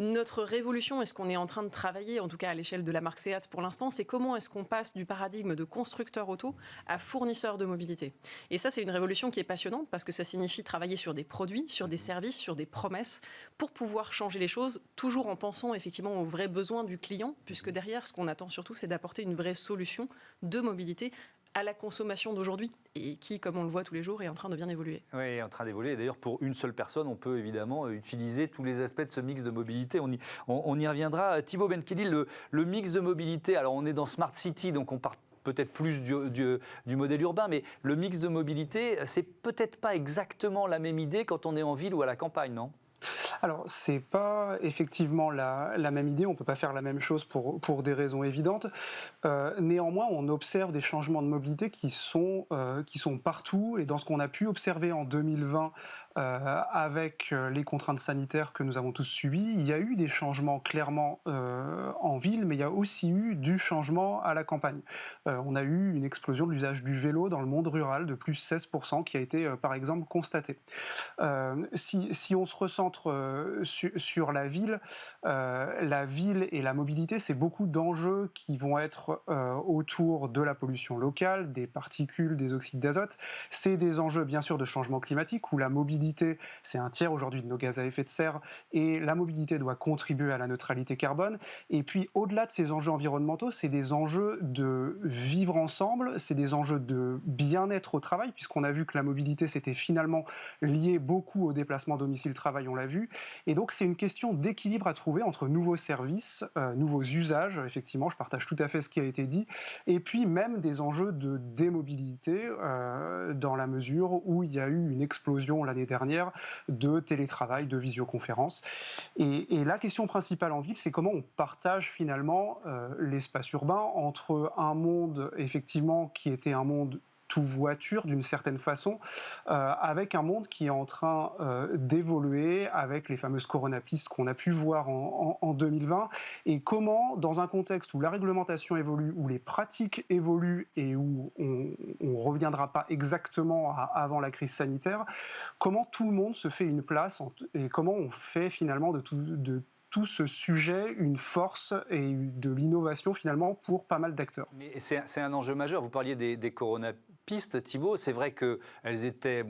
Notre révolution, et ce qu'on est en train de travailler, en tout cas à l'échelle de la marque SEAT pour l'instant, c'est comment est-ce qu'on passe du paradigme de constructeur auto à fournisseur de mobilité. Et ça, c'est une révolution qui est passionnante parce que ça signifie travailler sur des produits, sur des services, sur des promesses pour pouvoir changer les choses, toujours en pensant effectivement aux vrais besoins du client, puisque derrière, ce qu'on attend surtout, c'est d'apporter une vraie solution de mobilité à la consommation d'aujourd'hui et qui, comme on le voit tous les jours, est en train de bien évoluer. Oui, en train d'évoluer. D'ailleurs, pour une seule personne, on peut évidemment utiliser tous les aspects de ce mix de mobilité. On y reviendra. Thibaut Benkelil, le mix de mobilité, alors on est dans Smart City, donc on part peut-être plus du modèle urbain, mais le mix de mobilité, c'est peut-être pas exactement la même idée quand on est en ville ou à la campagne, non ? Alors, ce n'est pas effectivement la même idée, on ne peut pas faire la même chose pour des raisons évidentes. Néanmoins, on observe des changements de mobilité qui sont partout, et dans ce qu'on a pu observer en 2020, avec les contraintes sanitaires que nous avons tous subies, il y a eu des changements clairement en ville, mais il y a aussi eu du changement à la campagne. On a eu une explosion de l'usage du vélo dans le monde rural de plus 16% qui a été par exemple constatée. Si on se recentre sur la ville et la mobilité, c'est beaucoup d'enjeux qui vont être autour de la pollution locale, des particules, des oxydes d'azote. C'est des enjeux bien sûr de changement climatique où la mobilité, c'est un tiers aujourd'hui de nos gaz à effet de serre et la mobilité doit contribuer à la neutralité carbone. Et puis au-delà de ces enjeux environnementaux, c'est des enjeux de vivre ensemble, c'est des enjeux de bien-être au travail, puisqu'on a vu que la mobilité c'était finalement lié beaucoup au déplacement domicile-travail, on l'a vu. Et donc c'est une question d'équilibre à trouver entre nouveaux services, nouveaux usages, effectivement, je partage tout à fait ce qui a été dit, et puis même des enjeux de démobilité dans la mesure où il y a eu une explosion l'année dernière de télétravail, de visioconférence. Et la question principale en ville, c'est comment on partage finalement l'espace urbain entre un monde effectivement qui était un monde tout voiture d'une certaine façon, avec un monde qui est en train d'évoluer avec les fameuses coronapistes qu'on a pu voir en 2020, et comment, dans un contexte où la réglementation évolue, où les pratiques évoluent et où on ne reviendra pas exactement à avant la crise sanitaire, comment tout le monde se fait une place et comment on fait finalement de tout ce sujet une force et de l'innovation finalement pour pas mal d'acteurs. Mais c'est un enjeu majeur. Vous parliez des coronapistes pistes, Thibault. C'est vrai qu'elles étaient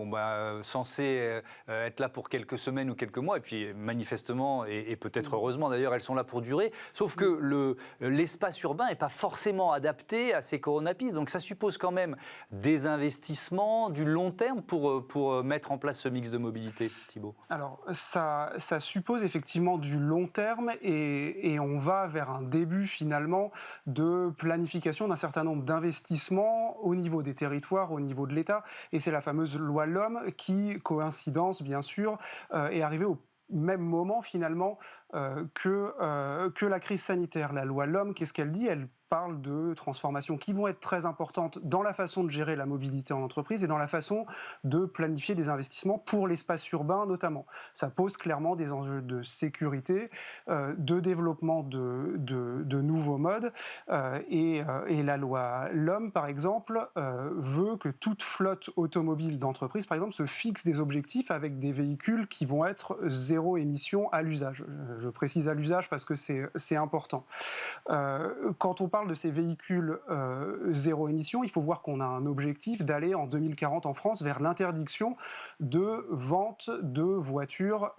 censées être là pour quelques semaines ou quelques mois, et puis manifestement, et peut-être heureusement d'ailleurs, elles sont là pour durer. Sauf que l'espace urbain n'est pas forcément adapté à ces coronapistes. Donc ça suppose quand même des investissements du long terme pour mettre en place ce mix de mobilité, Thibault. Alors, ça suppose effectivement du long terme et on va vers un début finalement de planification d'un certain nombre d'investissements au niveau des territoires, au niveau de l'État. Et c'est la fameuse loi LOM qui, coïncidence bien sûr, est arrivée au même moment finalement que la crise sanitaire. La loi LOM, qu'est-ce qu'elle dit ? Elle parle de transformations qui vont être très importantes dans la façon de gérer la mobilité en entreprise et dans la façon de planifier des investissements pour l'espace urbain notamment. Ça pose clairement des enjeux de sécurité, de développement de nouveaux modes et la loi LOM, par exemple, veut que toute flotte automobile d'entreprise, par exemple, se fixe des objectifs avec des véhicules qui vont être zéro émission à l'usage. Je précise à l'usage parce que c'est important. Quand on parle de ces véhicules zéro émission, il faut voir qu'on a un objectif d'aller en 2040 en France vers l'interdiction de vente de voitures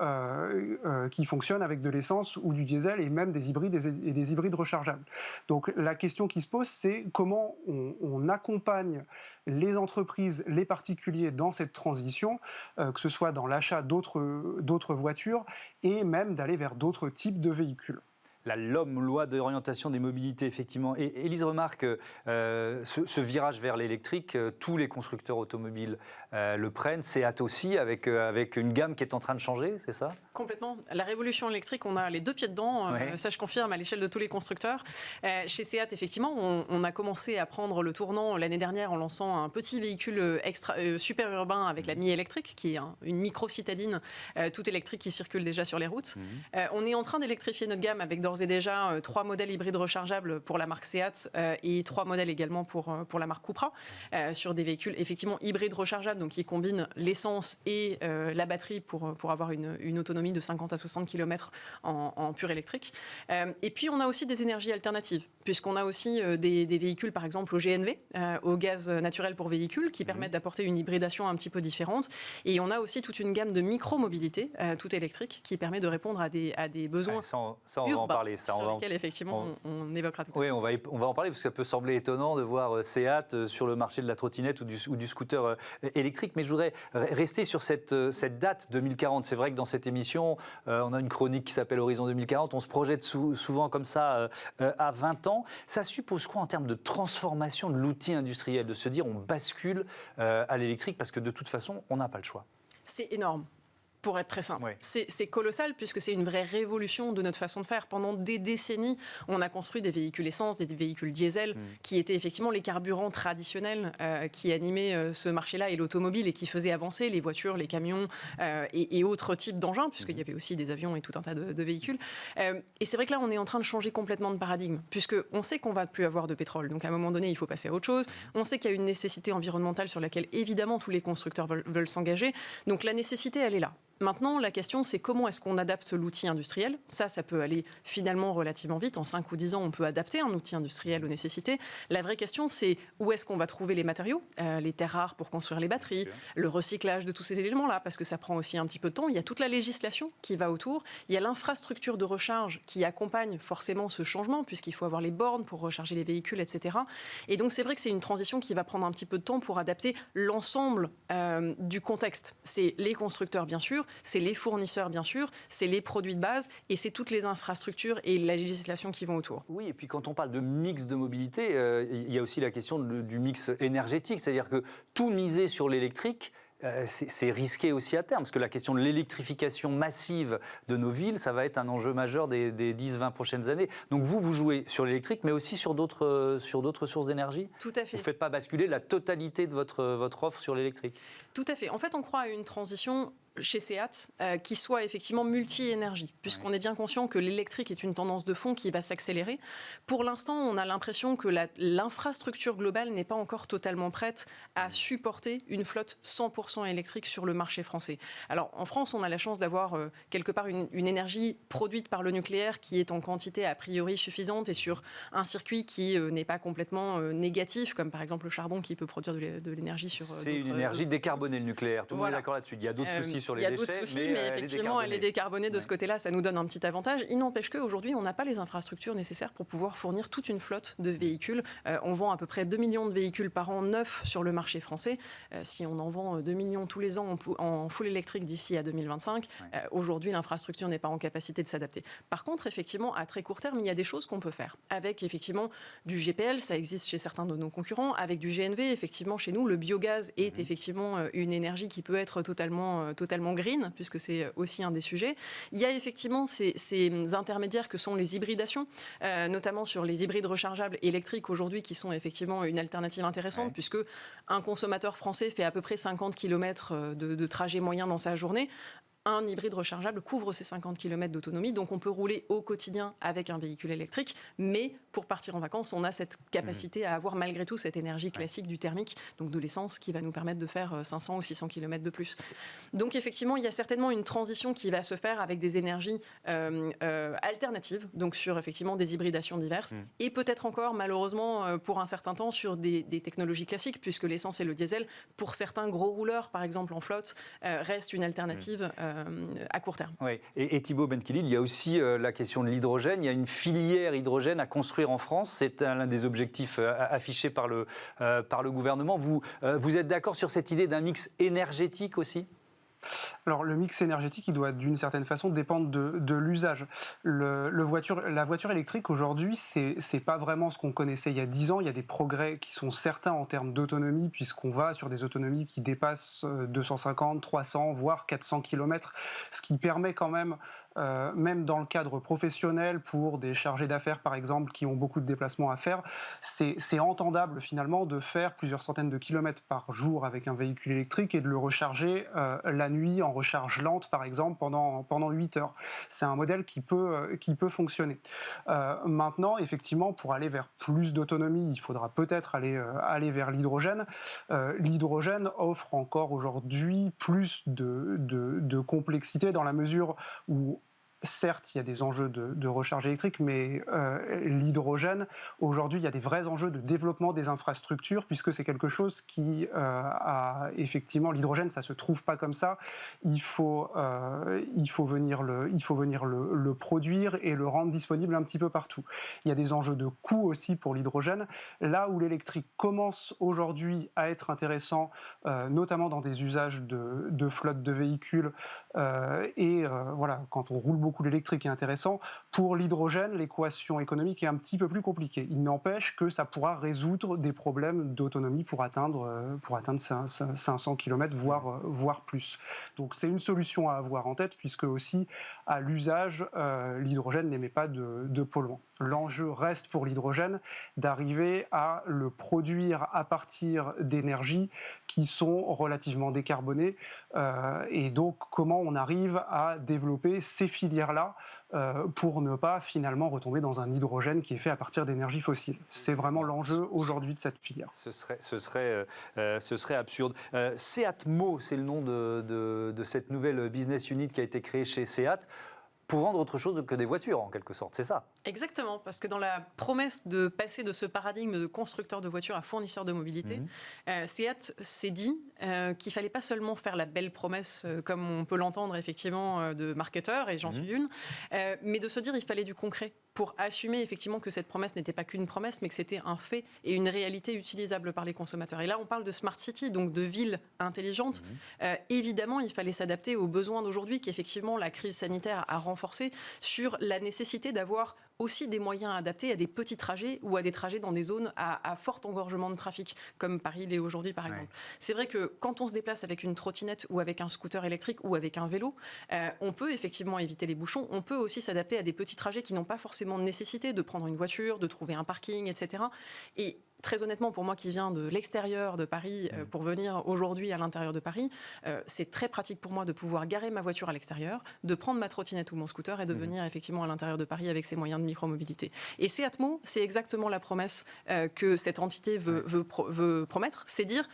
qui fonctionnent avec de l'essence ou du diesel et même des hybrides et des hybrides rechargeables. Donc la question qui se pose, c'est comment on accompagne les entreprises, les particuliers dans cette transition, que ce soit dans l'achat d'autres voitures et même d'aller vers d'autres types de véhicules. La LOM, loi d'orientation des mobilités, effectivement. Et Élise remarque ce virage vers l'électrique, tous les constructeurs automobiles le prennent. SEAT aussi, avec une gamme qui est en train de changer, c'est ça ? Complètement. La révolution électrique, on a les deux pieds dedans. Ouais. Ça, je confirme à l'échelle de tous les constructeurs. Chez SEAT, effectivement, on a commencé à prendre le tournant l'année dernière en lançant un petit véhicule super urbain avec la Mi électrique, qui est une micro-citadine toute électrique qui circule déjà sur les routes. On est en train d'électrifier notre gamme avec d'ores et déjà 3 modèles hybrides rechargeables pour la marque SEAT et 3 modèles également pour la marque Cupra, sur des véhicules effectivement hybrides rechargeables, donc qui combinent l'essence et la batterie pour avoir une autonomie de 50 à 60 km en pur électrique. Et puis on a aussi des énergies alternatives, puisqu'on a aussi des véhicules par exemple au GNV, au gaz naturel pour véhicules, qui permettent d'apporter une hybridation un petit peu différente. Et on a aussi toute une gamme de micro-mobilité, toute électrique, qui permet de répondre à des besoins ça, on va en parler. Sur lesquels effectivement on évoquera tout à l'heure. Oui, on va en parler parce que ça peut sembler étonnant de voir SEAT sur le marché de la trottinette ou du scooter électrique. Mais je voudrais rester sur cette date 2040. C'est vrai que dans cette émission, on a une chronique qui s'appelle Horizon 2040. On se projette souvent comme ça à 20 ans. Ça suppose quoi en termes de transformation de l'outil industriel, de se dire on bascule à l'électrique parce que de toute façon, on n'a pas le choix. C'est énorme. Pour être très simple. Oui. C'est colossal puisque c'est une vraie révolution de notre façon de faire. Pendant des décennies, on a construit des véhicules essence, des véhicules diesel, qui étaient effectivement les carburants traditionnels qui animaient ce marché-là et l'automobile et qui faisaient avancer les voitures, les camions et autres types d'engins, puisqu'il y avait aussi des avions et tout un tas de véhicules. Et c'est vrai que là, on est en train de changer complètement de paradigme, puisqu'on sait qu'on ne va plus avoir de pétrole. Donc à un moment donné, il faut passer à autre chose. On sait qu'il y a une nécessité environnementale sur laquelle, évidemment, tous les constructeurs veulent s'engager. Donc la nécessité, elle est là. Maintenant, la question, c'est comment est-ce qu'on adapte l'outil industriel ? Ça peut aller finalement relativement vite. En 5 ou 10 ans, on peut adapter un outil industriel aux nécessités. La vraie question, c'est où est-ce qu'on va trouver les matériaux, les terres rares pour construire les batteries, le recyclage de tous ces éléments-là, parce que ça prend aussi un petit peu de temps. Il y a toute la législation qui va autour. Il y a l'infrastructure de recharge qui accompagne forcément ce changement, puisqu'il faut avoir les bornes pour recharger les véhicules, etc. Et donc, c'est vrai que c'est une transition qui va prendre un petit peu de temps pour adapter l'ensemble du contexte. C'est les constructeurs, bien sûr, c'est les fournisseurs, bien sûr, c'est les produits de base et c'est toutes les infrastructures et la législation qui vont autour. Oui, et puis quand on parle de mix de mobilité, il y a aussi la question du mix énergétique, c'est-à-dire que tout miser sur l'électrique, c'est risqué aussi à terme, parce que la question de l'électrification massive de nos villes, ça va être un enjeu majeur des 10-20 prochaines années. Donc vous jouez sur l'électrique, mais aussi sur d'autres sources d'énergie ? Tout à fait. Vous ne faites pas basculer la totalité de votre offre sur l'électrique ? Tout à fait. En fait, on croit à une transition chez SEAT qui soit effectivement multi-énergie, puisqu'on est bien conscient que l'électrique est une tendance de fond qui va s'accélérer. Pour l'instant, on a l'impression que l'infrastructure globale n'est pas encore totalement prête à supporter une flotte 100% électrique sur le marché français. Alors, en France, on a la chance d'avoir quelque part une énergie produite par le nucléaire qui est en quantité a priori suffisante et sur un circuit qui n'est pas complètement négatif, comme par exemple le charbon qui peut produire de l'énergie sur C'est une énergie décarbonée, le nucléaire. Tout le monde est d'accord là-dessus. Il y a d'autres soucis sur les déchets. Il y a d'autres soucis, mais effectivement, elle est décarbonée de ce côté-là. Ça nous donne un petit avantage. Il n'empêche qu'aujourd'hui, on n'a pas les infrastructures nécessaires pour pouvoir fournir toute une flotte de véhicules. On vend à peu près 2 millions de véhicules par an neufs sur le marché français. Si on en vend 2 millions tous les ans en full électrique d'ici à 2025, aujourd'hui, l'infrastructure n'est pas en capacité de s'adapter. Par contre, effectivement, à très court terme, il y a des choses qu'on peut faire. Avec effectivement du GPL, ça existe chez certains de nos concurrents. Avec du GNV, effectivement, chez nous, le biogaz est effectivement une énergie qui peut être totalement green, puisque c'est aussi un des sujets. Il y a effectivement ces intermédiaires que sont les hybridations, notamment sur les hybrides rechargeables électriques aujourd'hui, qui sont effectivement une alternative intéressante, puisque un consommateur français fait à peu près 50 km de trajet moyen dans sa journée. Un hybride rechargeable couvre ces 50 km d'autonomie, donc on peut rouler au quotidien avec un véhicule électrique, mais pour partir en vacances, on a cette capacité à avoir malgré tout cette énergie classique du thermique, donc de l'essence, qui va nous permettre de faire 500 ou 600 km de plus. Donc effectivement, il y a certainement une transition qui va se faire avec des énergies alternatives, donc sur effectivement des hybridations diverses, et peut-être encore, malheureusement, pour un certain temps, sur des technologies classiques, puisque l'essence et le diesel, pour certains gros rouleurs, par exemple en flotte, restent une alternative à court terme. Oui. Et Thibaut Benkilil, il y a aussi la question de l'hydrogène. Il y a une filière hydrogène à construire en France. C'est l'un des objectifs affichés par le gouvernement. Vous êtes d'accord sur cette idée d'un mix énergétique aussi ? Alors le mix énergétique, il doit d'une certaine façon dépendre de l'usage. La voiture électrique aujourd'hui, c'est pas vraiment ce qu'on connaissait il y a 10 ans. Il y a des progrès qui sont certains en termes d'autonomie, puisqu'on va sur des autonomies qui dépassent 250, 300, voire 400 km, ce qui permet quand même dans le cadre professionnel, pour des chargés d'affaires par exemple qui ont beaucoup de déplacements à faire, c'est entendable finalement de faire plusieurs centaines de kilomètres par jour avec un véhicule électrique et de le recharger la nuit en recharge lente par exemple pendant 8 heures. C'est un modèle qui peut fonctionner. Maintenant, effectivement, pour aller vers plus d'autonomie, il faudra peut-être aller vers l'hydrogène. L'hydrogène offre encore aujourd'hui plus de complexité dans la mesure où certes, il y a des enjeux de recharge électrique, mais l'hydrogène, aujourd'hui, il y a des vrais enjeux de développement des infrastructures, puisque c'est quelque chose qui a effectivement, l'hydrogène, ça ne se trouve pas comme ça. Il faut venir le produire et le rendre disponible un petit peu partout. Il y a des enjeux de coût aussi pour l'hydrogène. Là où l'électrique commence aujourd'hui à être intéressant, notamment dans des usages de flotte de véhicules, voilà, quand on roule beaucoup l'électrique est intéressant. Pour l'hydrogène, l'équation économique est un petit peu plus compliquée. Il n'empêche que ça pourra résoudre des problèmes d'autonomie pour atteindre 500 km, voire plus. Donc c'est une solution à avoir en tête, puisque aussi à l'usage, l'hydrogène n'émet pas de polluants. L'enjeu reste pour l'hydrogène d'arriver à le produire à partir d'énergies qui sont relativement décarbonées. Et donc, comment on arrive à développer ces filières-là pour ne pas finalement retomber dans un hydrogène qui est fait à partir d'énergie fossile. C'est vraiment l'enjeu aujourd'hui de cette filière. Ce serait absurde. Seatmo, c'est le nom de cette nouvelle business unit qui a été créée chez Seat, pour vendre autre chose que des voitures, en quelque sorte, c'est ça? Exactement, parce que dans la promesse de passer de ce paradigme de constructeur de voitures à fournisseur de mobilité, Seat s'est dit qu'il ne fallait pas seulement faire la belle promesse, comme on peut l'entendre effectivement de marketeur, et j'en suis une, mais de se dire qu'il fallait du concret pour assumer effectivement que cette promesse n'était pas qu'une promesse, mais que c'était un fait et une réalité utilisable par les consommateurs. Et là, on parle de smart city, donc de villes intelligentes. Évidemment, il fallait s'adapter aux besoins d'aujourd'hui, qu'effectivement la crise sanitaire a renforcé, sur la nécessité d'avoir aussi des moyens adaptés à des petits trajets ou à des trajets dans des zones à fort engorgement de trafic, comme Paris l'est aujourd'hui par exemple. C'est vrai que quand on se déplace avec une trottinette ou avec un scooter électrique ou avec un vélo, on peut effectivement éviter les bouchons, on peut aussi s'adapter à des petits trajets qui n'ont pas forcément nécessité de prendre une voiture, de trouver un parking, etc. Et très honnêtement, pour moi qui viens de l'extérieur de Paris, pour venir aujourd'hui à l'intérieur de Paris, c'est très pratique pour moi de pouvoir garer ma voiture à l'extérieur, de prendre ma trottinette ou mon scooter et de venir effectivement à l'intérieur de Paris avec ces moyens de micromobilité. Et Seatmo, c'est exactement la promesse que cette entité veut promettre, c'est dire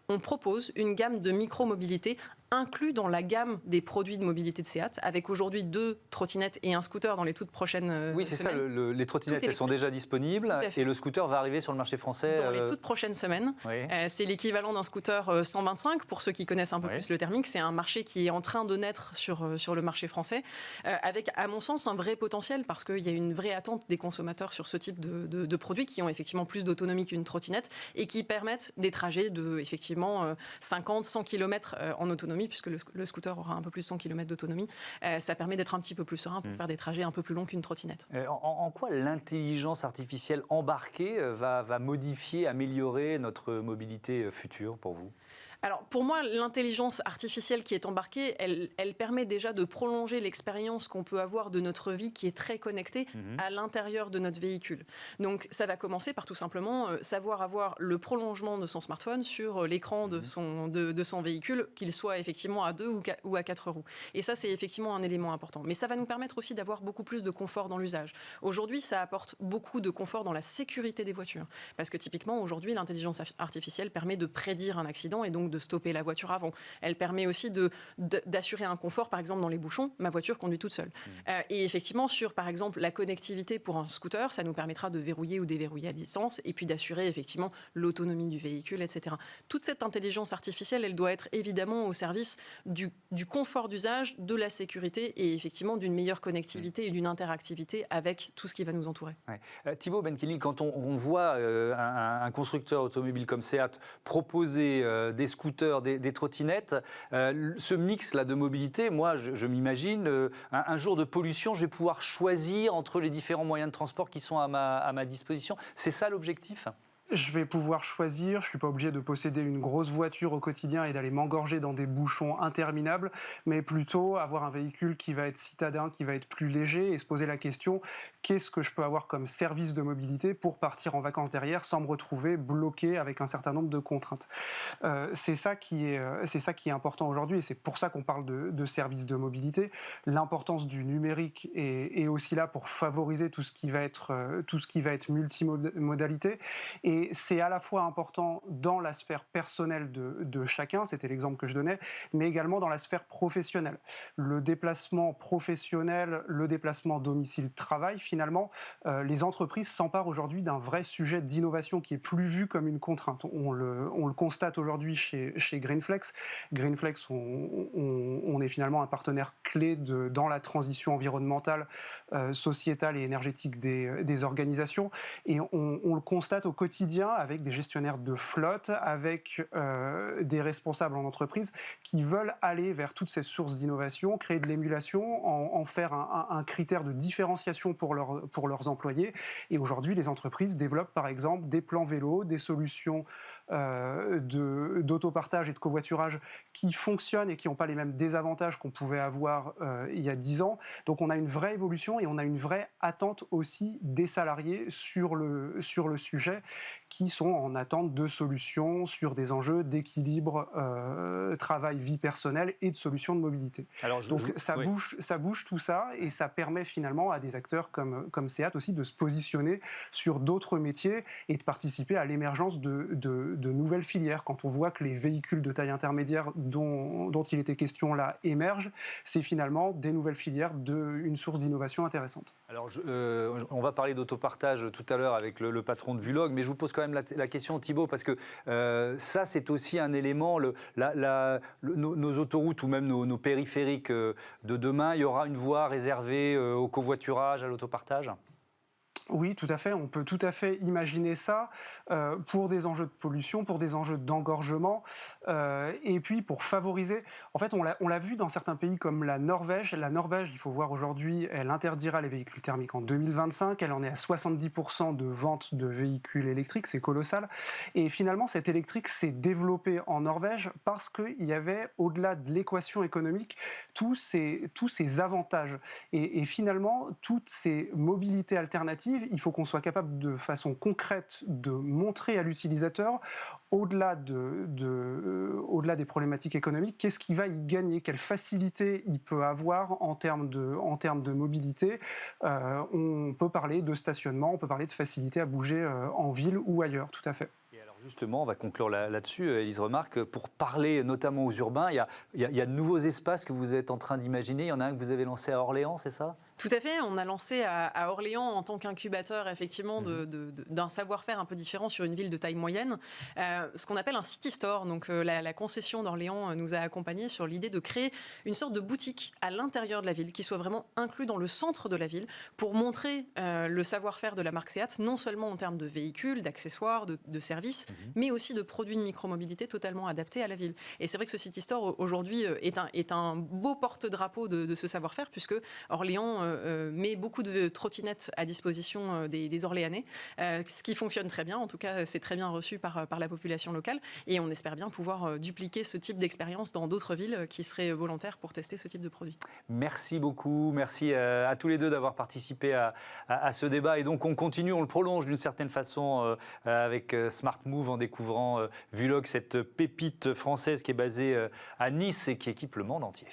on propose une gamme de micromobilité inclus dans la gamme des produits de mobilité de Seat, avec aujourd'hui 2 trottinettes et un scooter dans les toutes prochaines Oui, c'est ça, les trottinettes elles sont déjà disponibles et le scooter va arriver sur le marché français dans les toutes prochaines semaines. Oui. C'est l'équivalent d'un scooter 125, pour ceux qui connaissent un peu plus le thermique. C'est un marché qui est en train de naître sur le marché français, avec, à mon sens, un vrai potentiel, parce qu'il y a une vraie attente des consommateurs sur ce type de produits qui ont effectivement plus d'autonomie qu'une trottinette et qui permettent des trajets de, effectivement, 50-100 km en autonomie, puisque le scooter aura un peu plus de 100 km d'autonomie. Ça permet d'être un petit peu plus serein pour faire des trajets un peu plus longs qu'une trottinette. En quoi l'intelligence artificielle embarquée va modifier, améliorer notre mobilité future pour vous ? Alors, pour moi, l'intelligence artificielle qui est embarquée, elle permet déjà de prolonger l'expérience qu'on peut avoir de notre vie qui est très connectée à l'intérieur de notre véhicule. Donc, ça va commencer par tout simplement savoir avoir le prolongement de son smartphone sur l'écran de son véhicule, qu'il soit effectivement à 2 ou à 4 roues. Et ça, c'est effectivement un élément important. Mais ça va nous permettre aussi d'avoir beaucoup plus de confort dans l'usage. Aujourd'hui, ça apporte beaucoup de confort dans la sécurité des voitures. Parce que typiquement, aujourd'hui, l'intelligence artificielle permet de prédire un accident et donc de stopper la voiture avant. Elle permet aussi d'assurer un confort, par exemple dans les bouchons, ma voiture conduit toute seule. Et effectivement, sur par exemple la connectivité pour un scooter, ça nous permettra de verrouiller ou déverrouiller à distance et puis d'assurer effectivement l'autonomie du véhicule, etc. Toute cette intelligence artificielle, elle doit être évidemment au service du confort d'usage, de la sécurité et effectivement d'une meilleure connectivité et d'une interactivité avec tout ce qui va nous entourer. Ouais. Thibaut Benkilil, quand on voit un constructeur automobile comme Seat proposer des scooters, des trottinettes, ce mix-là de mobilité, moi, je m'imagine, un jour de pollution, je vais pouvoir choisir entre les différents moyens de transport qui sont à ma disposition. C'est ça l'objectif ? Je vais pouvoir choisir, je ne suis pas obligé de posséder une grosse voiture au quotidien et d'aller m'engorger dans des bouchons interminables, mais plutôt avoir un véhicule qui va être citadin, qui va être plus léger et se poser la question, qu'est-ce que je peux avoir comme service de mobilité pour partir en vacances derrière sans me retrouver bloqué avec un certain nombre de contraintes. C'est ça qui est important aujourd'hui et c'est pour ça qu'on parle de services de mobilité. L'importance du numérique est aussi là pour favoriser tout ce qui va être multimodalité. Et c'est à la fois important dans la sphère personnelle de chacun, c'était l'exemple que je donnais, mais également dans la sphère professionnelle. Le déplacement professionnel, le déplacement domicile-travail, finalement, les entreprises s'emparent aujourd'hui d'un vrai sujet d'innovation qui est plus vu comme une contrainte. On le constate aujourd'hui chez Greenflex. Greenflex, on est finalement un partenaire clé dans la transition environnementale, sociétale et énergétique des organisations. Et on le constate au quotidien avec des gestionnaires de flotte, avec des responsables en entreprise qui veulent aller vers toutes ces sources d'innovation, créer de l'émulation, en faire un critère de différenciation pour leurs employés. Et aujourd'hui, les entreprises développent par exemple des plans vélo, des solutions d'autopartage et de covoiturage qui fonctionnent et qui n'ont pas les mêmes désavantages qu'on pouvait avoir il y a 10 ans. Donc on a une vraie évolution et on a une vraie attente aussi des salariés sur le sujet, qui sont en attente de solutions sur des enjeux d'équilibre travail-vie personnelle et de solutions de mobilité. Donc ça bouge tout ça et ça permet finalement à des acteurs comme Seat aussi de se positionner sur d'autres métiers et de participer à l'émergence de nouvelles filières. Quand on voit que les véhicules de taille intermédiaire dont il était question là émergent, c'est finalement des nouvelles filières une source d'innovation intéressante. Alors, on va parler d'autopartage tout à l'heure avec le patron de Vulog, mais je vous pose quand même la question, Thibaut, parce que ça, c'est aussi un élément, nos autoroutes ou même nos périphériques de demain, il y aura une voie réservée au covoiturage, à l'autopartage ? Oui, tout à fait. On peut tout à fait imaginer ça pour des enjeux de pollution, pour des enjeux d'engorgement, et puis pour favoriser. En fait, on l'a vu dans certains pays comme la Norvège. La Norvège, il faut voir aujourd'hui, elle interdira les véhicules thermiques en 2025. Elle en est à 70% de vente de véhicules électriques. C'est colossal. Et finalement, cet électrique s'est développé en Norvège parce qu'il y avait, au-delà de l'équation économique, tous ces avantages. Et finalement, toutes ces mobilités alternatives, arrive, il faut qu'on soit capable de façon concrète de montrer à l'utilisateur, au-delà des problématiques économiques, qu'est-ce qu'il va y gagner, quelle facilité il peut avoir en termes de mobilité. On peut parler de stationnement, on peut parler de facilité à bouger en ville ou ailleurs, tout à fait. Justement, on va conclure là-dessus, Élise Remarque. Pour parler notamment aux urbains, il y a de nouveaux espaces que vous êtes en train d'imaginer. Il y en a un que vous avez lancé à Orléans, c'est ça ? Tout à fait. On a lancé à Orléans en tant qu'incubateur, effectivement, d'un savoir-faire un peu différent sur une ville de taille moyenne, ce qu'on appelle un city store. Donc, la concession d'Orléans nous a accompagnés sur l'idée de créer une sorte de boutique à l'intérieur de la ville, qui soit vraiment inclus dans le centre de la ville, pour montrer le savoir-faire de la marque Seat, non seulement en termes de véhicules, d'accessoires, de services, mais aussi de produits de micromobilité totalement adaptés à la ville. Et c'est vrai que ce City Store, aujourd'hui, est un beau porte-drapeau de ce savoir-faire, puisque Orléans met beaucoup de trottinettes à disposition des Orléanais, ce qui fonctionne très bien. En tout cas, c'est très bien reçu par la population locale. Et on espère bien pouvoir dupliquer ce type d'expérience dans d'autres villes qui seraient volontaires pour tester ce type de produit. Merci beaucoup. Merci à tous les deux d'avoir participé à ce débat. Et donc, on continue, on le prolonge d'une certaine façon avec Smart Move en découvrant Vulog, cette pépite française qui est basée à Nice et qui équipe le monde entier.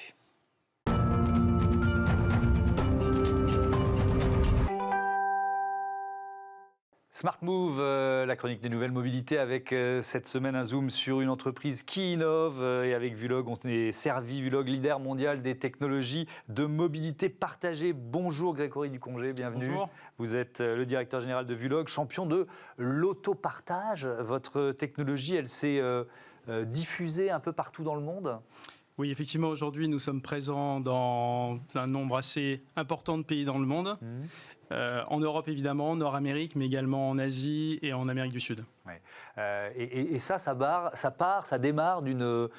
Smart Move, la chronique des nouvelles mobilités avec cette semaine un zoom sur une entreprise qui innove et avec Vulog, on est servi. Vulog, leader mondial des technologies de mobilité partagée. Bonjour Grégory Ducongé, bienvenue. Bonjour. Vous êtes le directeur général de Vulog, champion de l'autopartage. Votre technologie, elle s'est diffusée un peu partout dans le monde ? Oui, effectivement, aujourd'hui, nous sommes présents dans un nombre assez important de pays dans le monde. En Europe, évidemment, Nord-Amérique, mais également en Asie et en Amérique du Sud. Ouais. Et ça démarre d'une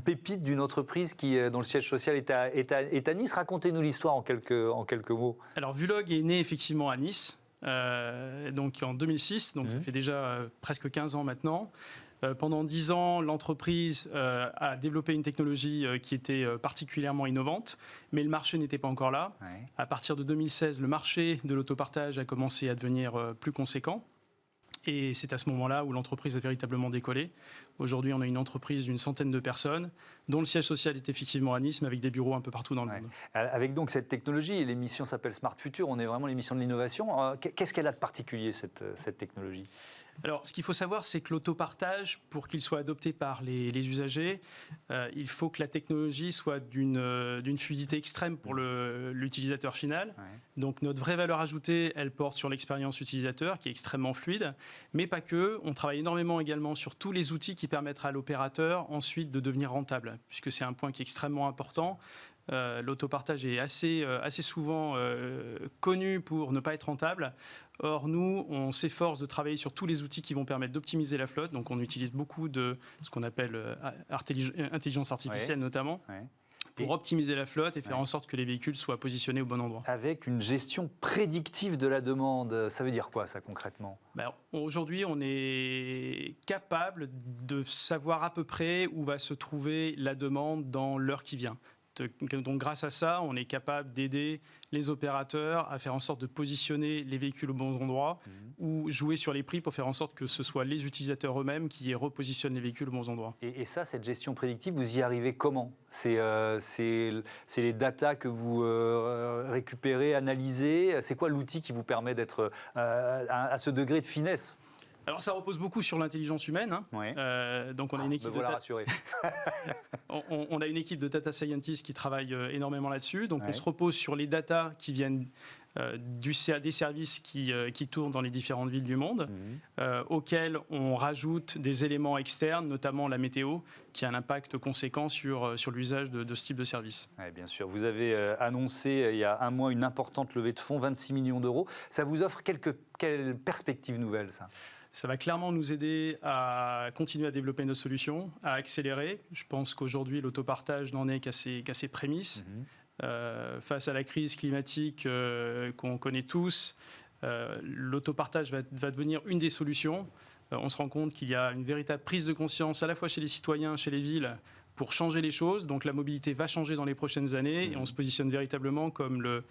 pépite, d'une entreprise dont le siège social est à Nice. Racontez-nous l'histoire en quelques mots. Alors, Vulog est né effectivement à Nice, donc en 2006, donc ça fait déjà presque 15 ans maintenant. Pendant 10 ans, l'entreprise a développé une technologie qui était particulièrement innovante, mais le marché n'était pas encore là. Ouais. À partir de 2016, le marché de l'autopartage a commencé à devenir plus conséquent. Et c'est à ce moment-là où l'entreprise a véritablement décollé. Aujourd'hui, on a une entreprise d'une centaine de personnes, dont le siège social est effectivement à Nice, mais avec des bureaux un peu partout dans le monde. Avec donc cette technologie, l'émission s'appelle Smart Future, on est vraiment l'émission de l'innovation. Qu'est-ce qu'elle a de particulier, cette technologie ? Alors, ce qu'il faut savoir, c'est que l'autopartage, pour qu'il soit adopté par les usagers, il faut que la technologie soit d'une fluidité extrême pour l'utilisateur final. Ouais. Donc, notre vraie valeur ajoutée, elle porte sur l'expérience utilisateur, qui est extrêmement fluide, mais pas que. On travaille énormément également sur tous les outils qui permettra à l'opérateur ensuite de devenir rentable, puisque c'est un point qui est extrêmement important. L'autopartage est assez souvent connu pour ne pas être rentable. Or, nous, on s'efforce de travailler sur tous les outils qui vont permettre d'optimiser la flotte. Donc, on utilise beaucoup de ce qu'on appelle intelligence artificielle notamment. Ouais. Pour optimiser la flotte et faire en sorte que les véhicules soient positionnés au bon endroit. Avec une gestion prédictive de la demande, ça veut dire quoi ça concrètement ? Aujourd'hui, on est capable de savoir à peu près où va se trouver la demande dans l'heure qui vient. Donc grâce à ça, on est capable d'aider les opérateurs à faire en sorte de positionner les véhicules au bon endroit ou jouer sur les prix pour faire en sorte que ce soit les utilisateurs eux-mêmes qui repositionnent les véhicules au bon endroit. Et ça, cette gestion prédictive, vous y arrivez comment ? C'est les datas que vous récupérez, analysez. C'est quoi l'outil qui vous permet d'être à ce degré de finesse ? Alors ça repose beaucoup sur l'intelligence humaine. Donc on a une équipe on a une équipe de data scientists qui travaille énormément là-dessus. Donc on se repose sur les datas qui viennent des services qui tournent dans les différentes villes du monde, auxquels on rajoute des éléments externes, notamment la météo, qui a un impact conséquent sur l'usage de ce type de service. Oui, bien sûr. Vous avez annoncé il y a un mois une importante levée de fonds, 26 millions d'euros. Ça vous offre quelles perspectives nouvelles, ça ? Ça va clairement nous aider à continuer à développer nos solutions, à accélérer. Je pense qu'aujourd'hui, l'autopartage n'en est qu'à ses prémices. Face à la crise climatique qu'on connaît tous, l'autopartage va devenir une des solutions. On se rend compte qu'il y a une véritable prise de conscience à la fois chez les citoyens, chez les villes, pour changer les choses. Donc la mobilité va changer dans les prochaines années et on se positionne véritablement comme le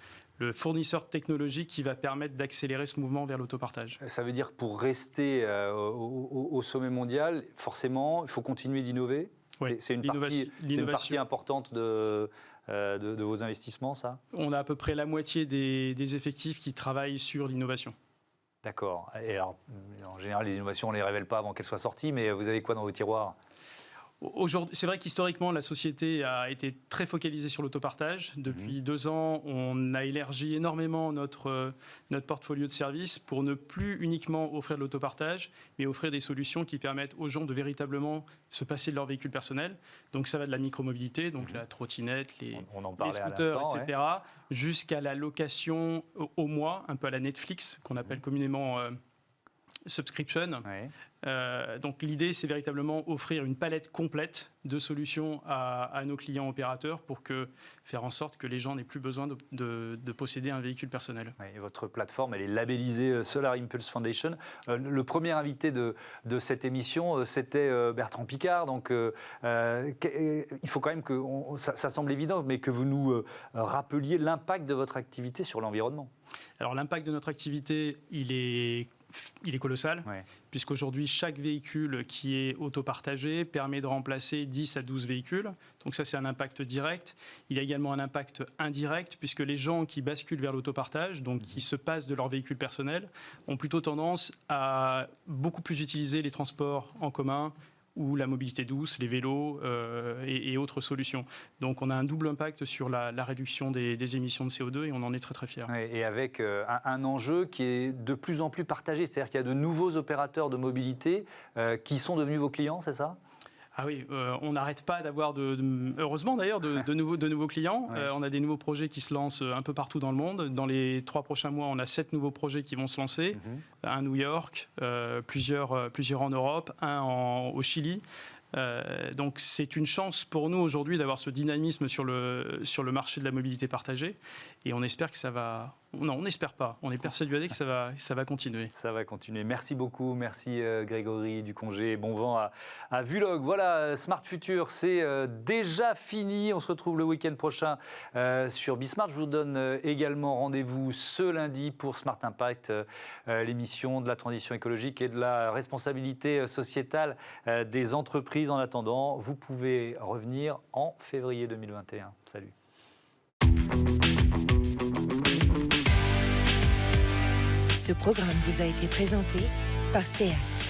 fournisseur technologique qui va permettre d'accélérer ce mouvement vers l'autopartage. Ça veut dire que pour rester au sommet mondial, forcément, il faut continuer d'innover. Oui, c'est une partie importante de vos investissements, ça? On a à peu près la moitié des effectifs qui travaillent sur l'innovation. D'accord. Et alors, en général, les innovations, on ne les révèle pas avant qu'elles soient sorties, mais vous avez quoi dans vos tiroirs? C'est vrai qu'historiquement, la société a été très focalisée sur l'autopartage. Depuis 2 ans, on a élargi énormément notre portfolio de services pour ne plus uniquement offrir de l'autopartage, mais offrir des solutions qui permettent aux gens de véritablement se passer de leur véhicule personnel. Donc ça va de la micromobilité, donc la trottinette, les scooters, etc., jusqu'à la location au mois, un peu à la Netflix, qu'on appelle communément subscription. Donc l'idée, c'est véritablement offrir une palette complète de solutions à nos clients opérateurs pour faire en sorte que les gens n'aient plus besoin de posséder un véhicule personnel. Et votre plateforme, elle est labellisée Solar Impulse Foundation. Le premier invité de cette émission, c'était Bertrand Piccard. Donc il faut quand même que, ça semble évident, mais que vous nous rappeliez l'impact de votre activité sur l'environnement. Alors l'impact de notre activité, il est colossal, puisqu'aujourd'hui, chaque véhicule qui est autopartagé permet de remplacer 10 à 12 véhicules. Donc ça, c'est un impact direct. Il y a également un impact indirect, puisque les gens qui basculent vers l'autopartage, donc qui se passent de leur véhicule personnel, ont plutôt tendance à beaucoup plus utiliser les transports en commun, ou la mobilité douce, les vélos et autres solutions. Donc on a un double impact sur la réduction des émissions de CO2 et on en est très très fiers. Et avec un enjeu qui est de plus en plus partagé, c'est-à-dire qu'il y a de nouveaux opérateurs de mobilité qui sont devenus vos clients, c'est ça ? Ah oui, on n'arrête pas d'avoir, heureusement d'ailleurs, de nouveaux clients. On a des nouveaux projets qui se lancent un peu partout dans le monde. Dans les 3 prochains mois, on a 7 nouveaux projets qui vont se lancer. Un à New York, plusieurs en Europe, un au Chili. Donc c'est une chance pour nous aujourd'hui d'avoir ce dynamisme sur le marché de la mobilité partagée. Et on espère que ça va... Non, on n'espère pas. On est persuadé que ça va continuer. Ça va continuer. Merci beaucoup. Merci Grégory Ducongé. Bon vent à Vulog. Voilà, Smart Future, c'est déjà fini. On se retrouve le week-end prochain sur Bismart. Je vous donne également rendez-vous ce lundi pour Smart Impact, l'émission de la transition écologique et de la responsabilité sociétale des entreprises. En attendant, vous pouvez revenir en février 2021. Salut. Ce programme vous a été présenté par SEAT.